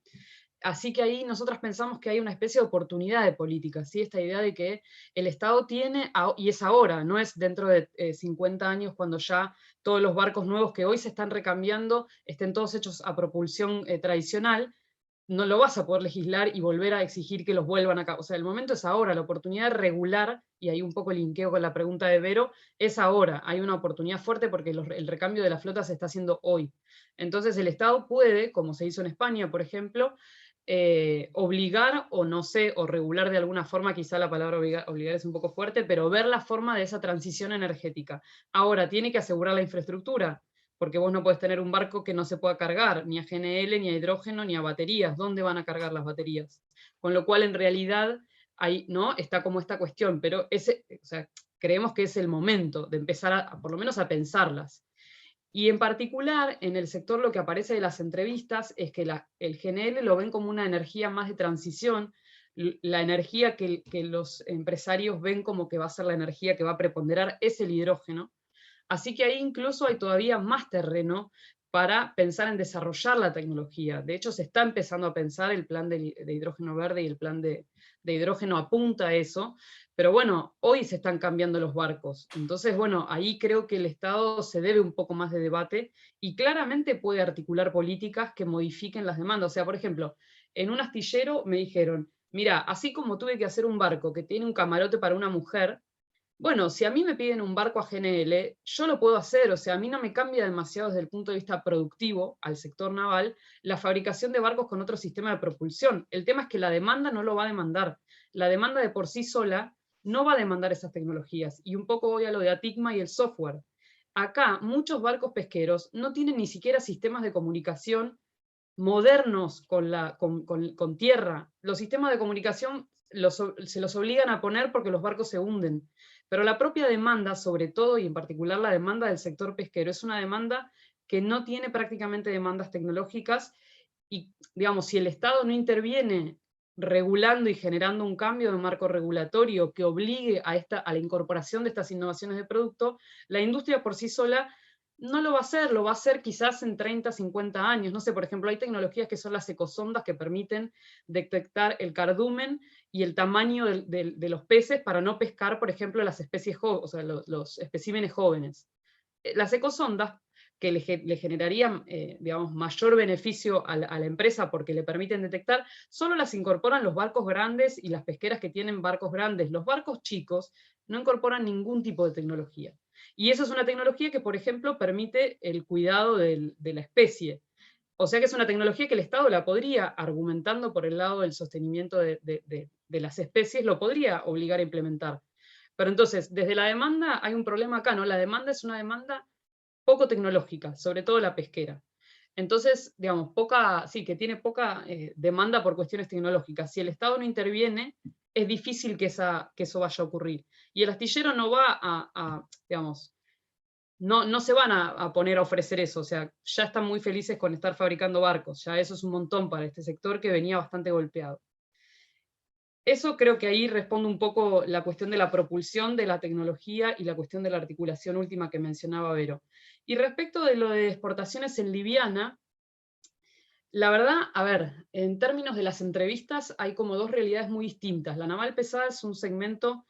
Así que ahí nosotros pensamos que hay una especie de oportunidad de política, ¿sí? Esta idea de que el Estado tiene, y es ahora, no es dentro de 50 años cuando ya todos los barcos nuevos que hoy se están recambiando estén todos hechos a propulsión tradicional, no lo vas a poder legislar y volver a exigir que los vuelvan acá. O sea, el momento es ahora, la oportunidad de regular, y ahí un poco linkeo con la pregunta de Vero, es ahora. Hay una oportunidad fuerte porque el recambio de la flota se está haciendo hoy. Entonces el Estado puede, como se hizo en España, por ejemplo, obligar o no sé, o regular de alguna forma, quizá la palabra obligar es un poco fuerte, pero ver la forma de esa transición energética. Ahora, tiene que asegurar la infraestructura, porque vos no podés tener un barco que no se pueda cargar, ni a GNL, ni a hidrógeno, ni a baterías. ¿Dónde van a cargar las baterías? Con lo cual, en realidad, ahí ¿no? Está como esta cuestión, pero o sea, creemos que es el momento de empezar por lo menos a pensarlas. Y en particular, en el sector lo que aparece de las entrevistas es que el GNL lo ven como una energía más de transición, la energía que los empresarios ven como que va a ser la energía que va a preponderar es el hidrógeno. Así que ahí incluso hay todavía más terreno para pensar en desarrollar la tecnología. De hecho, se está empezando a pensar el plan de hidrógeno verde y el plan de hidrógeno apunta a eso, pero bueno, hoy se están cambiando los barcos. Entonces, bueno, ahí creo que el Estado se debe un poco más de debate y claramente puede articular políticas que modifiquen las demandas. O sea, por ejemplo, en un astillero me dijeron, mira, así como tuve que hacer un barco que tiene un camarote para una mujer, bueno, si a mí me piden un barco a GNL, yo lo puedo hacer, o sea, a mí no me cambia demasiado desde el punto de vista productivo al sector naval la fabricación de barcos con otro sistema de propulsión. El tema es que la demanda no lo va a demandar. La demanda de por sí sola no va a demandar esas tecnologías. Y un poco voy a lo de Atigma y el software. Acá muchos barcos pesqueros no tienen ni siquiera sistemas de comunicación modernos con tierra. Los sistemas de comunicación se los obligan a poner porque los barcos se hunden. Pero la propia demanda, sobre todo y en particular la demanda del sector pesquero, es una demanda que no tiene prácticamente demandas tecnológicas y, digamos, si el Estado no interviene regulando y generando un cambio de marco regulatorio que obligue a la incorporación de estas innovaciones de producto, la industria por sí sola no lo va a hacer, lo va a hacer quizás en 30, 50 años. No sé, por ejemplo, hay tecnologías que son las ecosondas que permiten detectar el cardumen y el tamaño de los peces para no pescar, por ejemplo, las especies o sea, los especímenes jóvenes. Las ecosondas, que le generarían digamos, mayor beneficio a la empresa porque le permiten detectar, solo las incorporan los barcos grandes y las pesqueras que tienen barcos grandes. Los barcos chicos no incorporan ningún tipo de tecnología. Y eso es una tecnología que, por ejemplo, permite el cuidado de la especie. O sea que es una tecnología que el Estado la podría, argumentando por el lado del sostenimiento de las especies, lo podría obligar a implementar. Pero entonces, desde la demanda hay un problema acá, ¿no? La demanda es una demanda poco tecnológica, sobre todo la pesquera. Entonces, digamos, que tiene poca demanda por cuestiones tecnológicas. Si el Estado no interviene, es difícil que eso vaya a ocurrir. Y el astillero no va digamos, no se van a poner a ofrecer eso, o sea, ya están muy felices con estar fabricando barcos, ya eso es un montón para este sector que venía bastante golpeado. Eso creo que ahí responde un poco la cuestión de la propulsión de la tecnología y la cuestión de la articulación última que mencionaba Vero. Y respecto de lo de exportaciones en liviana, la verdad, a ver, en términos de las entrevistas hay como dos realidades muy distintas. La naval pesada es un segmento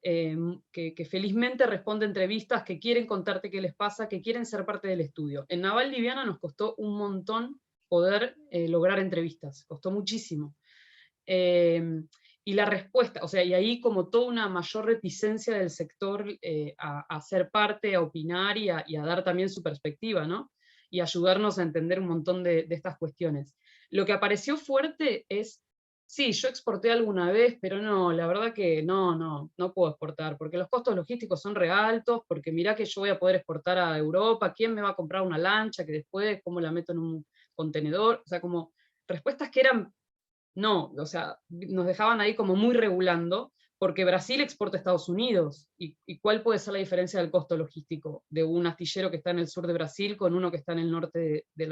que felizmente responde a entrevistas, que quieren contarte qué les pasa, que quieren ser parte del estudio. En naval liviana nos costó un montón poder lograr entrevistas, costó muchísimo. Y la respuesta, o sea, y ahí como toda una mayor reticencia del sector a ser parte, a opinar y a dar también su perspectiva, ¿no? Y ayudarnos a entender un montón de estas cuestiones. Lo que apareció fuerte es Sí, yo exporté alguna vez, pero no, la verdad que no puedo exportar, porque los costos logísticos son re altos, porque mirá que yo voy a poder exportar a Europa, ¿quién me va a comprar una lancha que después, cómo la meto en un contenedor? O sea, como respuestas que eran, no, o sea, nos dejaban ahí como muy regulando, porque Brasil exporta a Estados Unidos, y ¿cuál puede ser la diferencia del costo logístico de un astillero que está en el sur de Brasil con uno que está en el norte de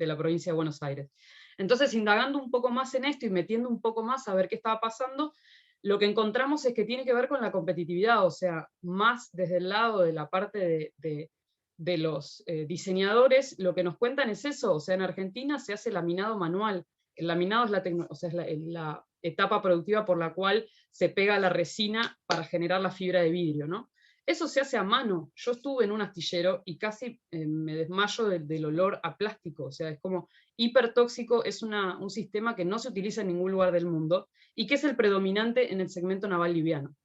la provincia de Buenos Aires? Entonces, indagando un poco más en esto y metiendo un poco más a ver qué estaba pasando, lo que encontramos es que tiene que ver con la competitividad, o sea, más desde el lado de la parte de los diseñadores, lo que nos cuentan es eso, o sea, en Argentina se hace laminado manual. El laminado es o sea, es la etapa productiva por la cual se pega la resina para generar la fibra de vidrio, ¿no? Eso se hace a mano. Yo estuve en un astillero y casi me desmayo del olor a plástico, o sea, es como hipertóxico, es un sistema que no se utiliza en ningún lugar del mundo y que es el predominante en el segmento naval liviano.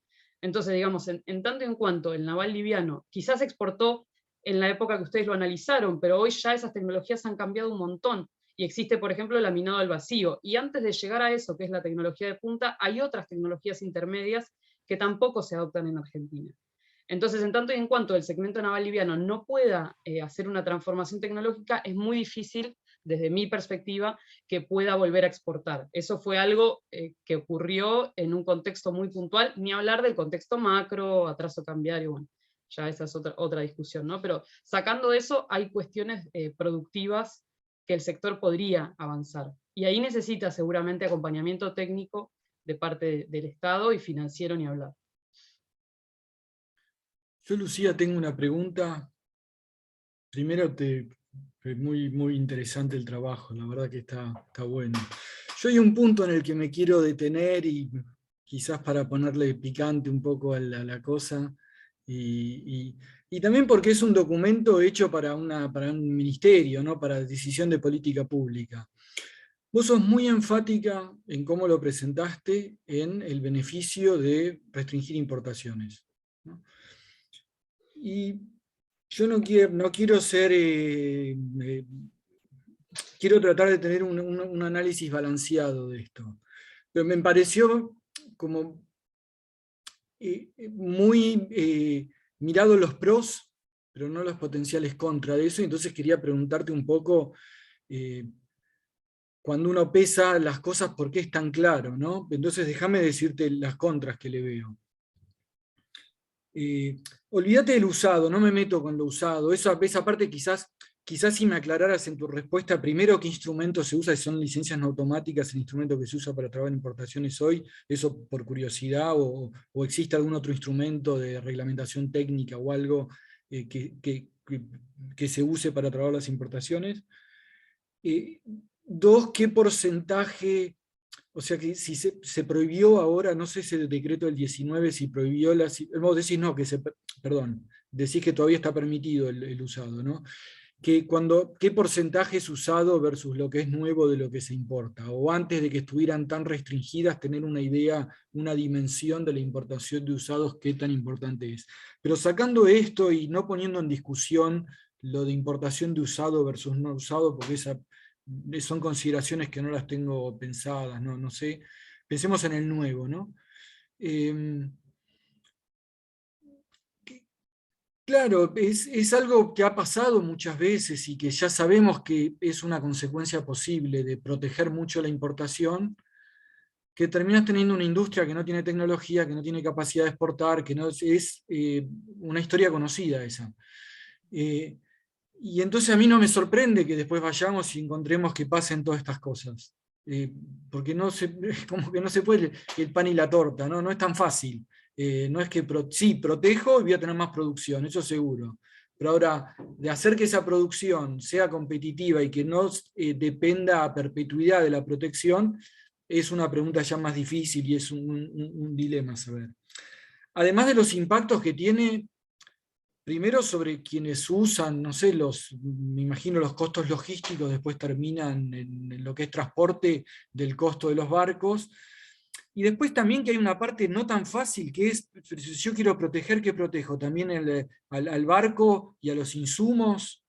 Entonces, digamos, en tanto y en cuanto el naval liviano quizás exportó en la época que ustedes lo analizaron, pero hoy ya esas tecnologías han cambiado un montón y existe, por ejemplo, el laminado al vacío. Y antes de llegar a eso, que es la tecnología de punta, hay otras tecnologías intermedias que tampoco se adoptan en Argentina. Entonces, en tanto y en cuanto el segmento naval liviano no pueda hacer una transformación tecnológica, es muy difícil, desde mi perspectiva, que pueda volver a exportar. Eso fue algo que ocurrió en un contexto muy puntual, ni hablar del contexto macro, atraso cambiario, bueno, ya esa es otra discusión, ¿no? Pero sacando eso, hay cuestiones productivas que el sector podría avanzar. Y ahí necesita seguramente acompañamiento técnico de parte del Estado y financiero ni hablar. Yo, Lucía, tengo una pregunta. Primero, muy, muy interesante el trabajo, la verdad que está bueno. Yo hay un punto en el que me quiero detener y quizás para ponerle picante un poco a la cosa, y también porque es un documento hecho para un ministerio, ¿no? Para decisión de política pública. Vos sos muy enfática en cómo lo presentaste en el beneficio de restringir importaciones, ¿no? Y yo no quiero ser, quiero tratar de tener un análisis balanceado de esto. Pero me pareció como muy mirado los pros, pero no los potenciales contra de eso, y entonces quería preguntarte un poco, cuando uno pesa las cosas, ¿por qué es tan claro, ¿no? Entonces déjame decirte las contras que le veo. Olvídate del usado, no me meto con lo usado. Esa parte quizás si me aclararas en tu respuesta primero qué instrumento se usa, si son licencias no automáticas, el instrumento que se usa para trabajar importaciones hoy, eso por curiosidad, o existe algún otro instrumento de reglamentación técnica o algo que se use para trabajar las importaciones. Dos, ¿qué porcentaje? O sea que si se prohibió ahora, no sé ese decreto del 19, si prohibió vos decís no, perdón, decís que todavía está permitido el usado, ¿no? ¿Qué porcentaje es usado versus lo que es nuevo de lo que se importa? O antes de que estuvieran tan restringidas, tener una idea, una dimensión de la importación de usados, qué tan importante es. Pero sacando esto y no poniendo en discusión lo de importación de usado versus no usado, porque son consideraciones que no las tengo pensadas, no sé. Pensemos en el nuevo, ¿no? Claro, es algo que ha pasado muchas veces y que ya sabemos que es una consecuencia posible de proteger mucho la importación, que terminas teniendo una industria que no tiene tecnología, que no tiene capacidad de exportar, que no es una historia conocida esa. Y entonces a mí no me sorprende que después vayamos y encontremos que pasen todas estas cosas. Porque como que no se puede el pan y la torta, ¿no? No es tan fácil. No es que sí, protejo y voy a tener más producción, eso seguro. Pero ahora, de hacer que esa producción sea competitiva y que no dependa a perpetuidad de la protección, es una pregunta ya más difícil y es un dilema saber. Además de los impactos que tiene, primero sobre quienes usan, no sé, me imagino los costos logísticos después terminan en lo que es transporte del costo de los barcos, y después también que hay una parte no tan fácil, que es, si yo quiero proteger, ¿qué protejo? También al barco y a los insumos,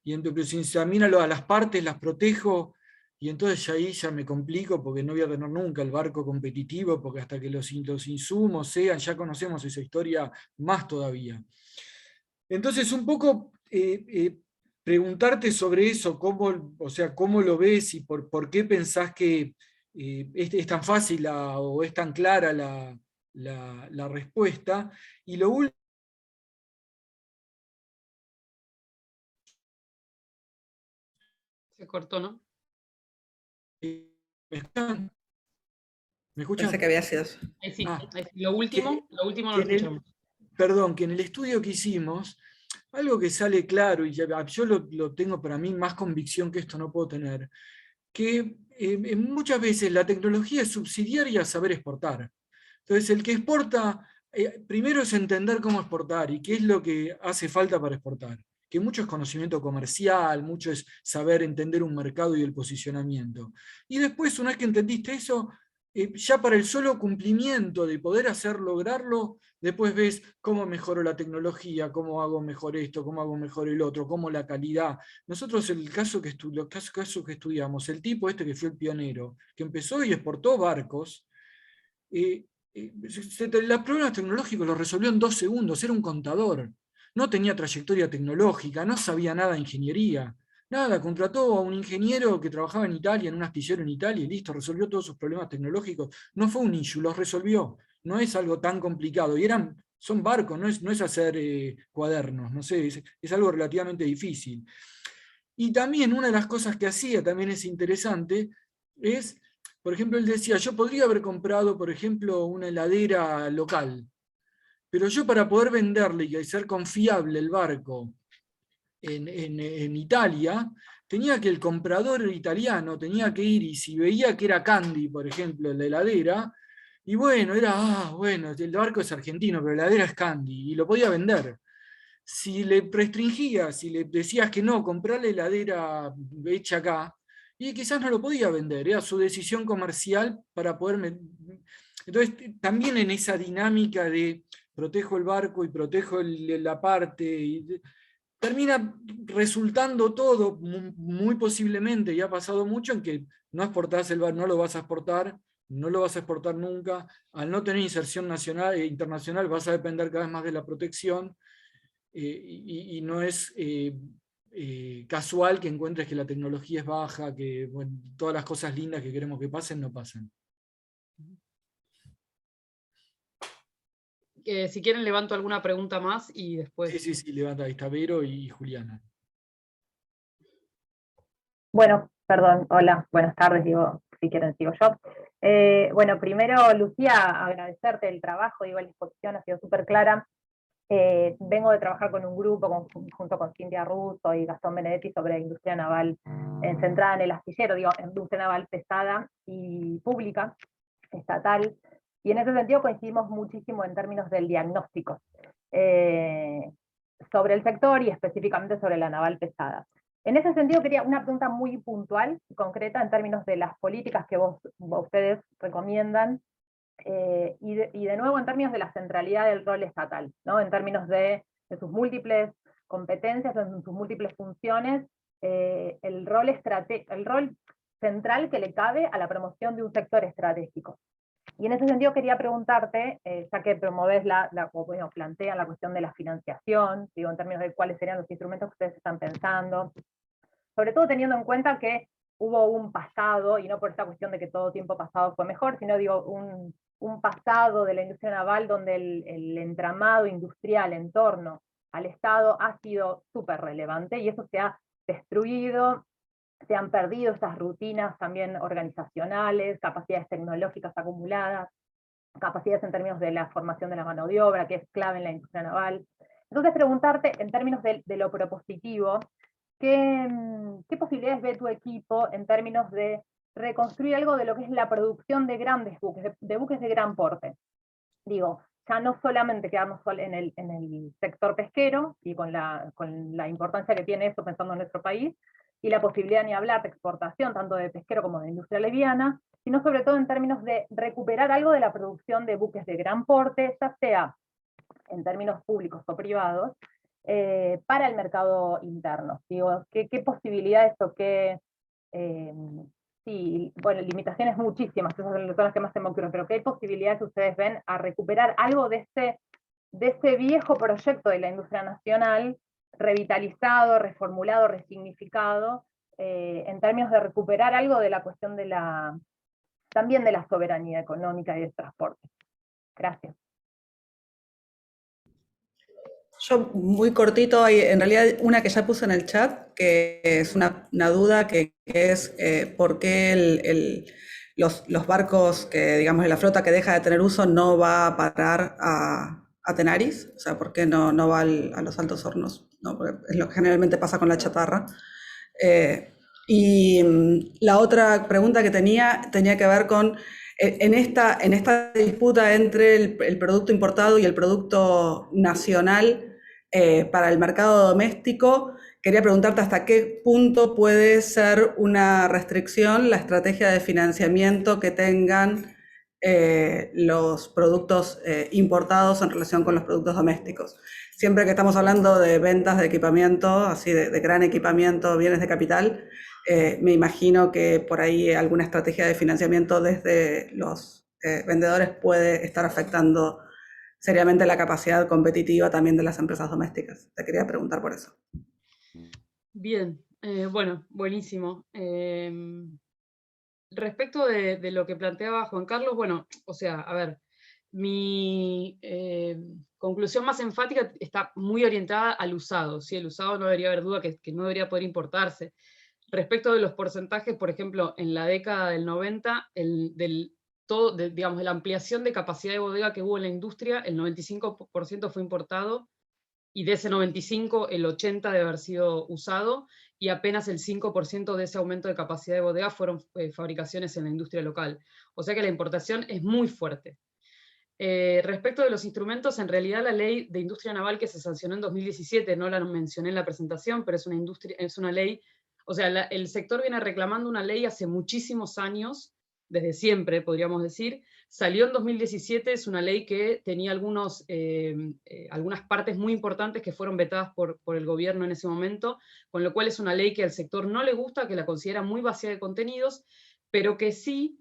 y entonces también a las partes las protejo. y entonces ahí ya me complico porque no voy a tener nunca el barco competitivo, porque hasta que los insumos sean, ya conocemos esa historia más todavía. Entonces, un poco preguntarte sobre eso, o sea, cómo lo ves y por qué pensás que es tan fácil o es tan clara la respuesta. Y lo último, Se cortó, ¿no? ¿me escuchan? ¿Me Pensé escuchan? que había sido eso. Ahí sí, Ah, ahí sí. Lo que, último no que lo en escuchamos. perdón, que en el estudio que hicimos, algo que sale claro, y yo lo tengo para mí más convicción que esto no puedo tener, que muchas veces la tecnología es subsidiaria a saber exportar. Entonces, el que exporta, primero es entender cómo exportar y qué es lo que hace falta para exportar. Que mucho es conocimiento comercial, mucho es saber entender un mercado y el posicionamiento. Y después, una vez que entendiste eso, ya para el solo cumplimiento de poder lograrlo, después ves cómo mejoro la tecnología, cómo hago mejor esto, cómo hago mejor el otro, cómo la calidad. Nosotros el caso que estudiamos, el tipo este que fue el pionero, que empezó y exportó barcos, los problemas tecnológicos los resolvió en 2 segundos, era un contador, no tenía trayectoria tecnológica, no sabía nada de ingeniería, nada, contrató a un ingeniero que trabajaba en Italia, en un astillero en Italia, y listo, resolvió todos sus problemas tecnológicos. No fue un issue, los resolvió, no es algo tan complicado, y son barcos, no es hacer cuadernos, no sé, es algo relativamente difícil. Y también una de las cosas que hacía, también es interesante, es, por ejemplo, él decía, yo podría haber comprado, por ejemplo, una heladera local, pero yo para poder venderle y ser confiable el barco en Italia, tenía que el comprador italiano tenía que ir y si veía que era Candy, por ejemplo, la heladera, y bueno, bueno, el barco es argentino, pero la heladera es Candy, y lo podía vender. Si le restringías, si le decías que no, comprar la heladera hecha acá, y quizás no lo podía vender, era su decisión comercial para poder... Entonces, también en esa dinámica de protejo el barco y protejo la parte, termina resultando todo muy posiblemente, y ha pasado mucho, en que no exportás el barco, no lo vas a exportar, no lo vas a exportar nunca, al no tener inserción nacional e internacional vas a depender cada vez más de la protección, y no es casual que encuentres que la tecnología es baja, que bueno, todas las cosas lindas que queremos que pasen no pasan. Si quieren levanto alguna pregunta más y después... Sí, levanta, ahí está Vero y Juliana. Bueno, perdón, hola, buenas tardes, digo, si quieren sigo yo. Bueno, primero, Lucía, agradecerte el trabajo, digo, la exposición ha sido súper clara. Vengo de trabajar con un grupo junto con Cintia Russo y Gastón Benedetti sobre industria naval centrada en el astillero, digo, industria naval pesada y pública, estatal, y en ese sentido coincidimos muchísimo en términos del diagnóstico sobre el sector y específicamente sobre la naval pesada. En ese sentido quería una pregunta muy puntual y concreta en términos de las políticas que ustedes recomiendan, y de nuevo en términos de la centralidad del rol estatal, ¿no? En términos de sus múltiples competencias, en sus múltiples funciones, el rol central que le cabe a la promoción de un sector estratégico. Y en ese sentido quería preguntarte, ya que promovés plantean la cuestión de la financiación, digo, en términos de cuáles serían los instrumentos que ustedes están pensando, sobre todo teniendo en cuenta que hubo un pasado, y no por esta cuestión de que todo tiempo pasado fue mejor, sino digo, un pasado de la industria naval donde el entramado industrial en torno al Estado ha sido súper relevante, y eso se ha destruido, se han perdido esas rutinas también organizacionales, capacidades tecnológicas acumuladas, capacidades en términos de la formación de la mano de obra, que es clave en la industria naval. Entonces preguntarte, en términos de lo propositivo, ¿qué posibilidades ve tu equipo en términos de reconstruir algo de lo que es la producción de grandes buques, de buques de gran porte? Digo, ya no solamente quedarnos en el sector pesquero, y con la importancia que tiene eso pensando en nuestro país, y la posibilidad ni hablar de exportación, tanto de pesquero como de industria leviana, sino sobre todo en términos de recuperar algo de la producción de buques de gran porte, ya sea en términos públicos o privados, para el mercado interno. Digo, ¿qué posibilidades o qué sí, bueno, limitaciones muchísimas, esas son las que más se me ocurren, pero ¿qué posibilidades ustedes ven a recuperar algo de ese viejo proyecto de la industria nacional, revitalizado, reformulado, resignificado, en términos de recuperar algo de la cuestión también de la soberanía económica y del transporte? Gracias. Yo muy cortito, hay en realidad una que ya puse en el chat, que es una duda que es por qué los barcos que, digamos, de la flota que deja de tener uso no va a parar a Tenaris, o sea, por qué no va a los Altos Hornos, ¿no? Porque es lo que generalmente pasa con la chatarra. Y la otra pregunta que tenía que ver con, en esta disputa entre el producto importado y el producto nacional para el mercado doméstico, quería preguntarte hasta qué punto puede ser una restricción la estrategia de financiamiento que tengan los productos importados en relación con los productos domésticos. Siempre que estamos hablando de ventas de equipamiento, así de gran equipamiento, bienes de capital, me imagino que por ahí alguna estrategia de financiamiento desde los vendedores puede estar afectando seriamente la capacidad competitiva también de las empresas domésticas. Te quería preguntar por eso. Bien, bueno, buenísimo. Respecto de lo que planteaba Juan Carlos, bueno, o sea, a ver, mi conclusión más enfática está muy orientada al usado, ¿sí? El usado no debería haber duda que no debería poder importarse. Respecto de los porcentajes, por ejemplo, en la década del 90, digamos, de la ampliación de capacidad de bodega que hubo en la industria, el 95% fue importado, y de ese 95, el 80% debe haber sido usado, y apenas el 5% de ese aumento de capacidad de bodega fueron fabricaciones en la industria local. O sea que la importación es muy fuerte. Respecto de los instrumentos, en realidad la ley de industria naval que se sancionó en 2017, no la mencioné en la presentación, pero es una ley, o sea, el sector viene reclamando una ley hace muchísimos años, desde siempre, podríamos decir. Salió en 2017, es una ley que tenía algunas partes muy importantes que fueron vetadas por el gobierno en ese momento, con lo cual es una ley que al sector no le gusta, que la considera muy vacía de contenidos, pero que sí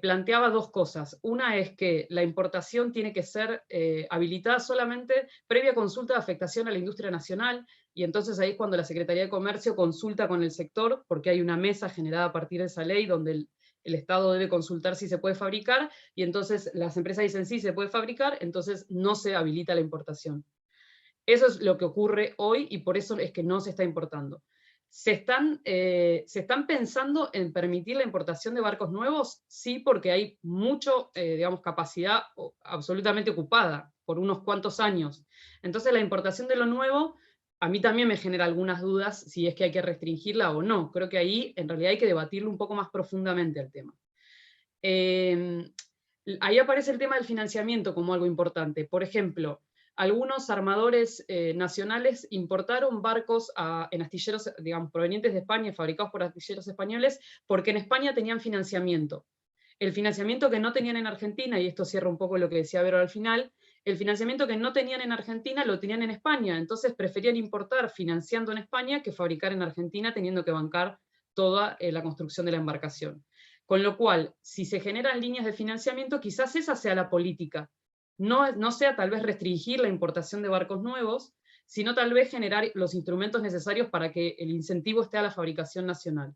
planteaba dos cosas. Una es que la importación tiene que ser habilitada solamente previa consulta de afectación a la industria nacional, y entonces ahí es cuando la Secretaría de Comercio consulta con el sector, porque hay una mesa generada a partir de esa ley donde el Estado debe consultar si se puede fabricar, y entonces las empresas dicen sí, se puede fabricar, entonces no se habilita la importación. Eso es lo que ocurre hoy, y por eso es que no se está importando. ¿Se están pensando en permitir la importación de barcos nuevos? Sí, porque hay mucho, digamos, capacidad absolutamente ocupada por unos cuantos años. Entonces la importación de lo nuevo a mí también me genera algunas dudas si es que hay que restringirla o no. Creo que ahí en realidad hay que debatirlo un poco más profundamente el tema. Ahí aparece el tema del financiamiento como algo importante. Por ejemplo, algunos armadores nacionales importaron barcos en astilleros, digamos, provenientes de España, fabricados por astilleros españoles, porque en España tenían financiamiento. El financiamiento que no tenían en Argentina, y esto cierra un poco lo que decía Vero al final, el financiamiento que no tenían en Argentina lo tenían en España, entonces preferían importar financiando en España que fabricar en Argentina, teniendo que bancar toda la construcción de la embarcación. Con lo cual, si se generan líneas de financiamiento, quizás esa sea la política. No sea tal vez restringir la importación de barcos nuevos, sino tal vez generar los instrumentos necesarios para que el incentivo esté a la fabricación nacional.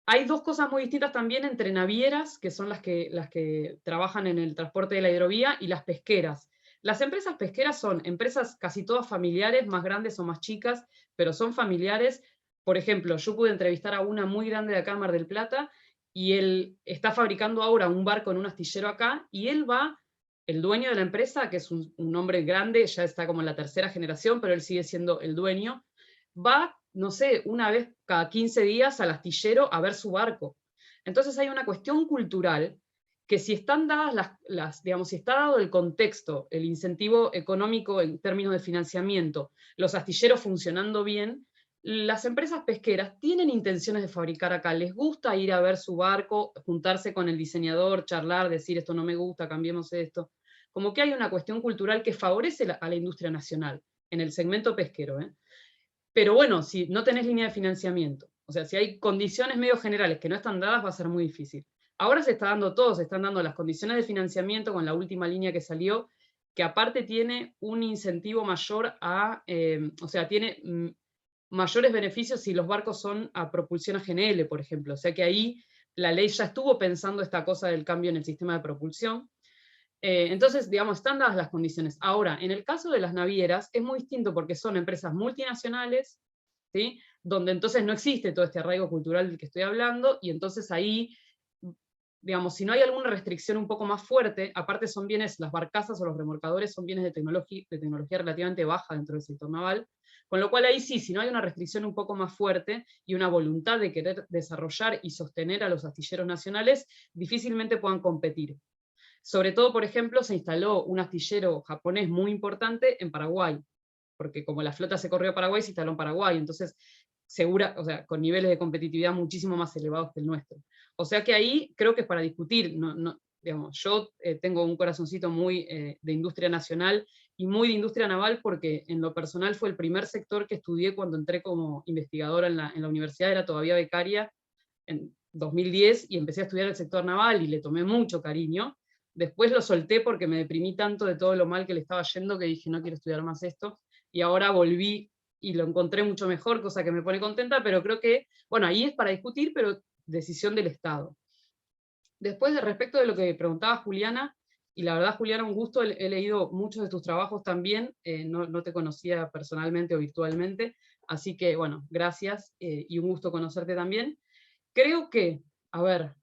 Hay dos cosas muy distintas también entre navieras, que son las que trabajan en el transporte de la hidrovía, y las pesqueras. Las empresas pesqueras son empresas casi todas familiares, más grandes o más chicas, pero son familiares. Por ejemplo, yo pude entrevistar a una muy grande de acá en Mar del Plata, y él está fabricando ahora un barco en un astillero acá, y él va, el dueño de la empresa, que es un hombre grande, ya está como en la tercera generación, pero él sigue siendo el dueño, va, no sé, una vez cada 15 días al astillero a ver su barco. Entonces hay una cuestión cultural que si están dadas digamos, si está dado el contexto, el incentivo económico en términos de financiamiento, los astilleros funcionando bien, las empresas pesqueras tienen intenciones de fabricar acá, les gusta ir a ver su barco, juntarse con el diseñador, charlar, decir esto no me gusta, cambiemos esto. Como que hay una cuestión cultural que favorece a la industria nacional, en el segmento pesquero, Pero bueno, si no tenés línea de financiamiento, O sea, si hay condiciones medio generales que no están dadas, va a ser muy difícil. Ahora se está dando todo, se están dando las condiciones de financiamiento con la última línea que salió, que aparte tiene un incentivo mayor a, o sea, tiene mayores beneficios si los barcos son a propulsión a GNL, por ejemplo. O sea que ahí la ley ya estuvo pensando esta cosa del cambio en el sistema de propulsión. Entonces, digamos, están dadas las condiciones. Ahora, en el caso de las navieras, es muy distinto porque son empresas multinacionales, ¿sí? Donde entonces no existe todo este arraigo cultural del que estoy hablando, y entonces ahí, digamos, si no hay alguna restricción un poco más fuerte, aparte son bienes, las barcazas o los remolcadores son bienes de tecnología relativamente baja dentro del sector naval, con lo cual ahí sí, si no hay una restricción un poco más fuerte y una voluntad de querer desarrollar y sostener a los astilleros nacionales, difícilmente puedan competir. Sobre todo, por ejemplo, se instaló un astillero japonés muy importante en Paraguay, porque como la flota se corrió a Paraguay, se instaló en Paraguay, entonces o sea, con niveles de competitividad muchísimo más elevados que el nuestro. O sea que ahí creo que es para discutir, digamos, yo tengo un corazoncito muy de industria nacional y muy de industria naval, porque en lo personal fue el primer sector que estudié cuando entré como investigadora en la universidad, era todavía becaria en 2010, y empecé a estudiar el sector naval y le tomé mucho cariño. Después lo solté porque me deprimí tanto de todo lo mal que le estaba yendo que dije no quiero estudiar más esto, y ahora volví y lo encontré mucho mejor, cosa que me pone contenta, pero creo que, bueno, ahí es para discutir, pero decisión del Estado. Después, respecto de lo que preguntaba Juliana, y la verdad, Juliana, un gusto, he leído muchos de tus trabajos también, no te conocía personalmente o virtualmente, así que, bueno, gracias, y un gusto conocerte también. Creo que, a ver,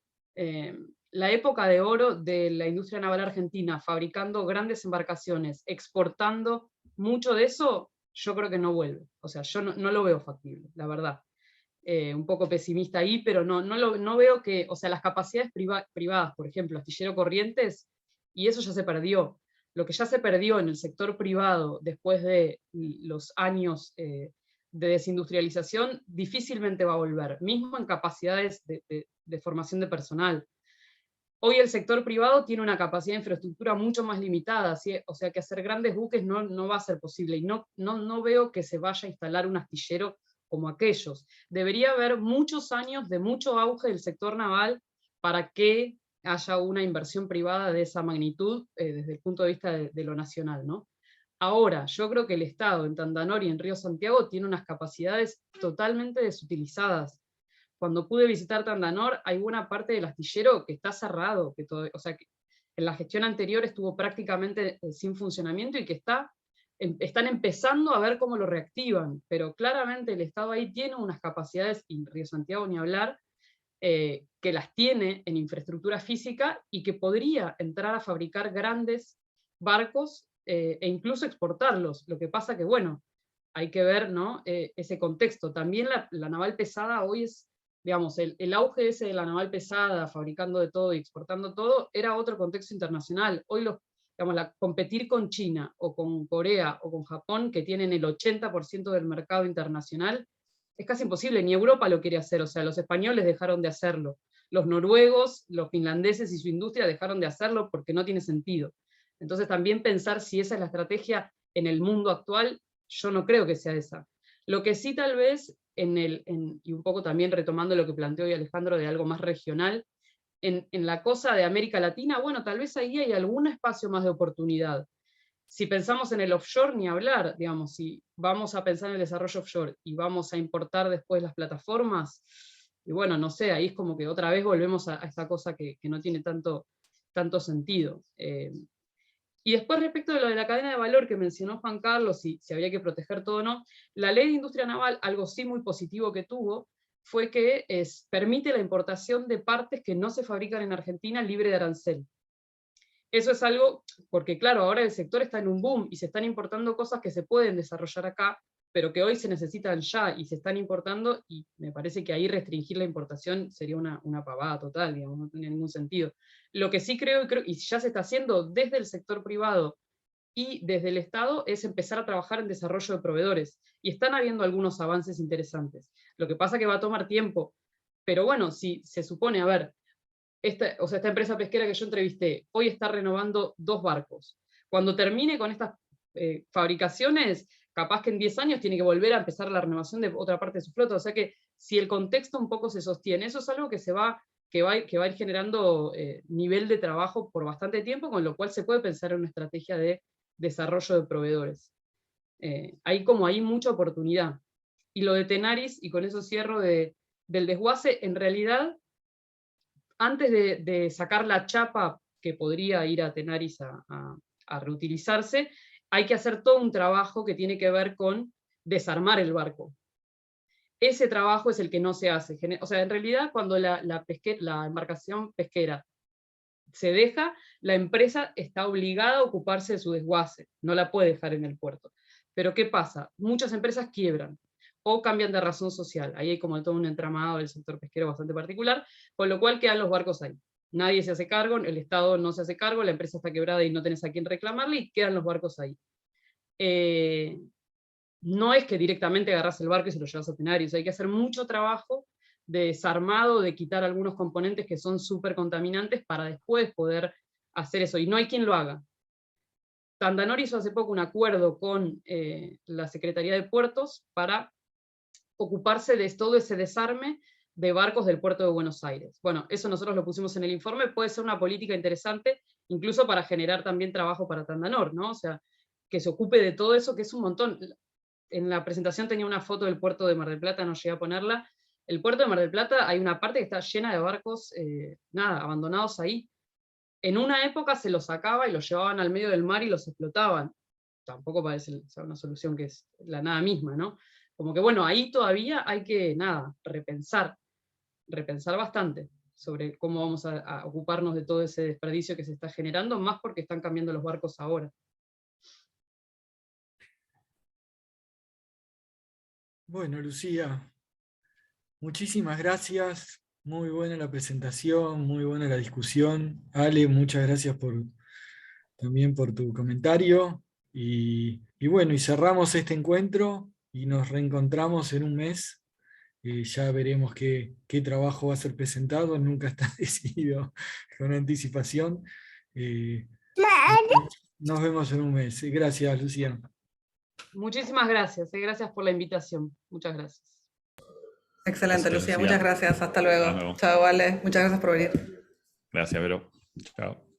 la época de oro de la industria naval argentina, fabricando grandes embarcaciones, exportando mucho de eso, yo creo que no vuelve. O sea, yo no lo veo factible, la verdad. Un poco pesimista ahí, pero no veo que, o sea, las capacidades privadas, por ejemplo, Astillero Corrientes, y eso ya se perdió. Lo que ya se perdió en el sector privado después de los años de desindustrialización, difícilmente va a volver, mismo en capacidades de formación de personal. Hoy el sector privado tiene una capacidad de infraestructura mucho más limitada, ¿sí? O sea que hacer grandes buques no va a ser posible, y no veo que se vaya a instalar un astillero como aquellos. Debería haber muchos años de mucho auge del sector naval para que haya una inversión privada de esa magnitud desde el punto de vista de lo nacional, ¿no? Ahora, yo creo que el Estado en Tandanor y en Río Santiago tiene unas capacidades totalmente desutilizadas. Cuando pude visitar Tandanor, hay buena parte del astillero que está cerrado, o sea, que en la gestión anterior estuvo prácticamente sin funcionamiento, y que están empezando a ver cómo lo reactivan, pero claramente el Estado ahí tiene unas capacidades, y Río Santiago ni hablar, que las tiene en infraestructura física, y que podría entrar a fabricar grandes barcos e incluso exportarlos. Lo que pasa que, bueno, hay que ver, ¿no? Ese contexto. También la naval pesada hoy es, digamos, el auge ese de la naval pesada, fabricando de todo y exportando todo, era otro contexto internacional. Hoy digamos, competir con China, o con Corea, o con Japón, que tienen el 80% del mercado internacional, es casi imposible, ni Europa lo quiere hacer. O sea, los españoles dejaron de hacerlo, los noruegos, los finlandeses y su industria dejaron de hacerlo porque no tiene sentido. Entonces también pensar si esa es la estrategia en el mundo actual, yo no creo que sea esa. Lo que sí tal vez, y un poco también retomando lo que planteó hoy Alejandro de algo más regional, en la cosa de América Latina, bueno, tal vez ahí hay algún espacio más de oportunidad. Si pensamos en el offshore, ni hablar, digamos, si vamos a pensar en el desarrollo offshore y vamos a importar después las plataformas, y bueno, no sé, ahí es como que otra vez volvemos a esta cosa que no tiene tanto sentido. Y después, respecto de lo de la cadena de valor que mencionó Juan Carlos, si había que proteger todo o no, la ley de industria naval, algo sí muy positivo que tuvo, fue que permite la importación de partes que no se fabrican en Argentina libre de arancel. Eso es algo, porque claro, ahora el sector está en un boom y se están importando cosas que se pueden desarrollar acá, pero que hoy se necesitan ya y se están importando, y me parece que ahí restringir la importación sería una pavada total, digamos, no tiene ningún sentido. Lo que sí creo, y ya se está haciendo desde el sector privado y desde el Estado, es empezar a trabajar en desarrollo de proveedores, y están habiendo algunos avances interesantes. Lo que pasa que va a tomar tiempo, pero bueno, si se supone, a ver, esta empresa pesquera que yo entrevisté, hoy está renovando 2 barcos. Cuando termine con estas fabricaciones, capaz que en 10 años tiene que volver a empezar la renovación de otra parte de su flota, o sea que si el contexto un poco se sostiene, eso es algo que va a ir generando nivel de trabajo por bastante tiempo, con lo cual se puede pensar en una estrategia de desarrollo de proveedores. Hay mucha oportunidad. Y lo de Tenaris, y con eso cierro del desguace, en realidad, antes de sacar la chapa que podría ir a Tenaris a reutilizarse, hay que hacer todo un trabajo que tiene que ver con desarmar el barco. Ese trabajo es el que no se hace. O sea, en realidad, cuando la embarcación pesquera se deja, la empresa está obligada a ocuparse de su desguace, no la puede dejar en el puerto. Pero ¿qué pasa? Muchas empresas quiebran, o cambian de razón social. Ahí hay como todo un entramado del sector pesquero bastante particular, con lo cual quedan los barcos ahí. Nadie se hace cargo, el Estado no se hace cargo, la empresa está quebrada y no tenés a quién reclamarle, y quedan los barcos ahí. No es que directamente agarras el barco y se lo llevas a Tenaris, hay que hacer mucho trabajo de desarmado, de quitar algunos componentes que son súper contaminantes para después poder hacer eso, y no hay quien lo haga. Tandanor hizo hace poco un acuerdo con la Secretaría de Puertos para ocuparse de todo ese desarme de barcos del puerto de Buenos Aires. Bueno, eso nosotros lo pusimos en el informe, puede ser una política interesante, incluso para generar también trabajo para Tandanor, ¿no? O sea, que se ocupe de todo eso, que es un montón. En la presentación tenía una foto del puerto de Mar del Plata, no llegué a ponerla. El puerto de Mar del Plata hay una parte que está llena de barcos, abandonados ahí. En una época se los sacaba y los llevaban al medio del mar y los explotaban. Tampoco parece ser una solución que es la nada misma, ¿no? Como que bueno, ahí todavía hay que, repensar bastante sobre cómo vamos a ocuparnos de todo ese desperdicio que se está generando, más porque están cambiando los barcos ahora. Bueno, Lucía, muchísimas gracias. Muy buena la presentación, muy buena la discusión. Ale, muchas gracias también por tu comentario. Y bueno, y cerramos este encuentro y nos reencontramos en un mes. Ya veremos qué trabajo va a ser presentado, nunca está decidido con anticipación. Nos vemos en un mes. Gracias, Lucía. Muchísimas gracias, gracias por la invitación. Muchas gracias. Excelente, Gracias, Lucía. Lucía. Muchas gracias. Hasta Hasta luego. luego. Chao, Vale. Muchas gracias por venir. Gracias, Vero. Chao.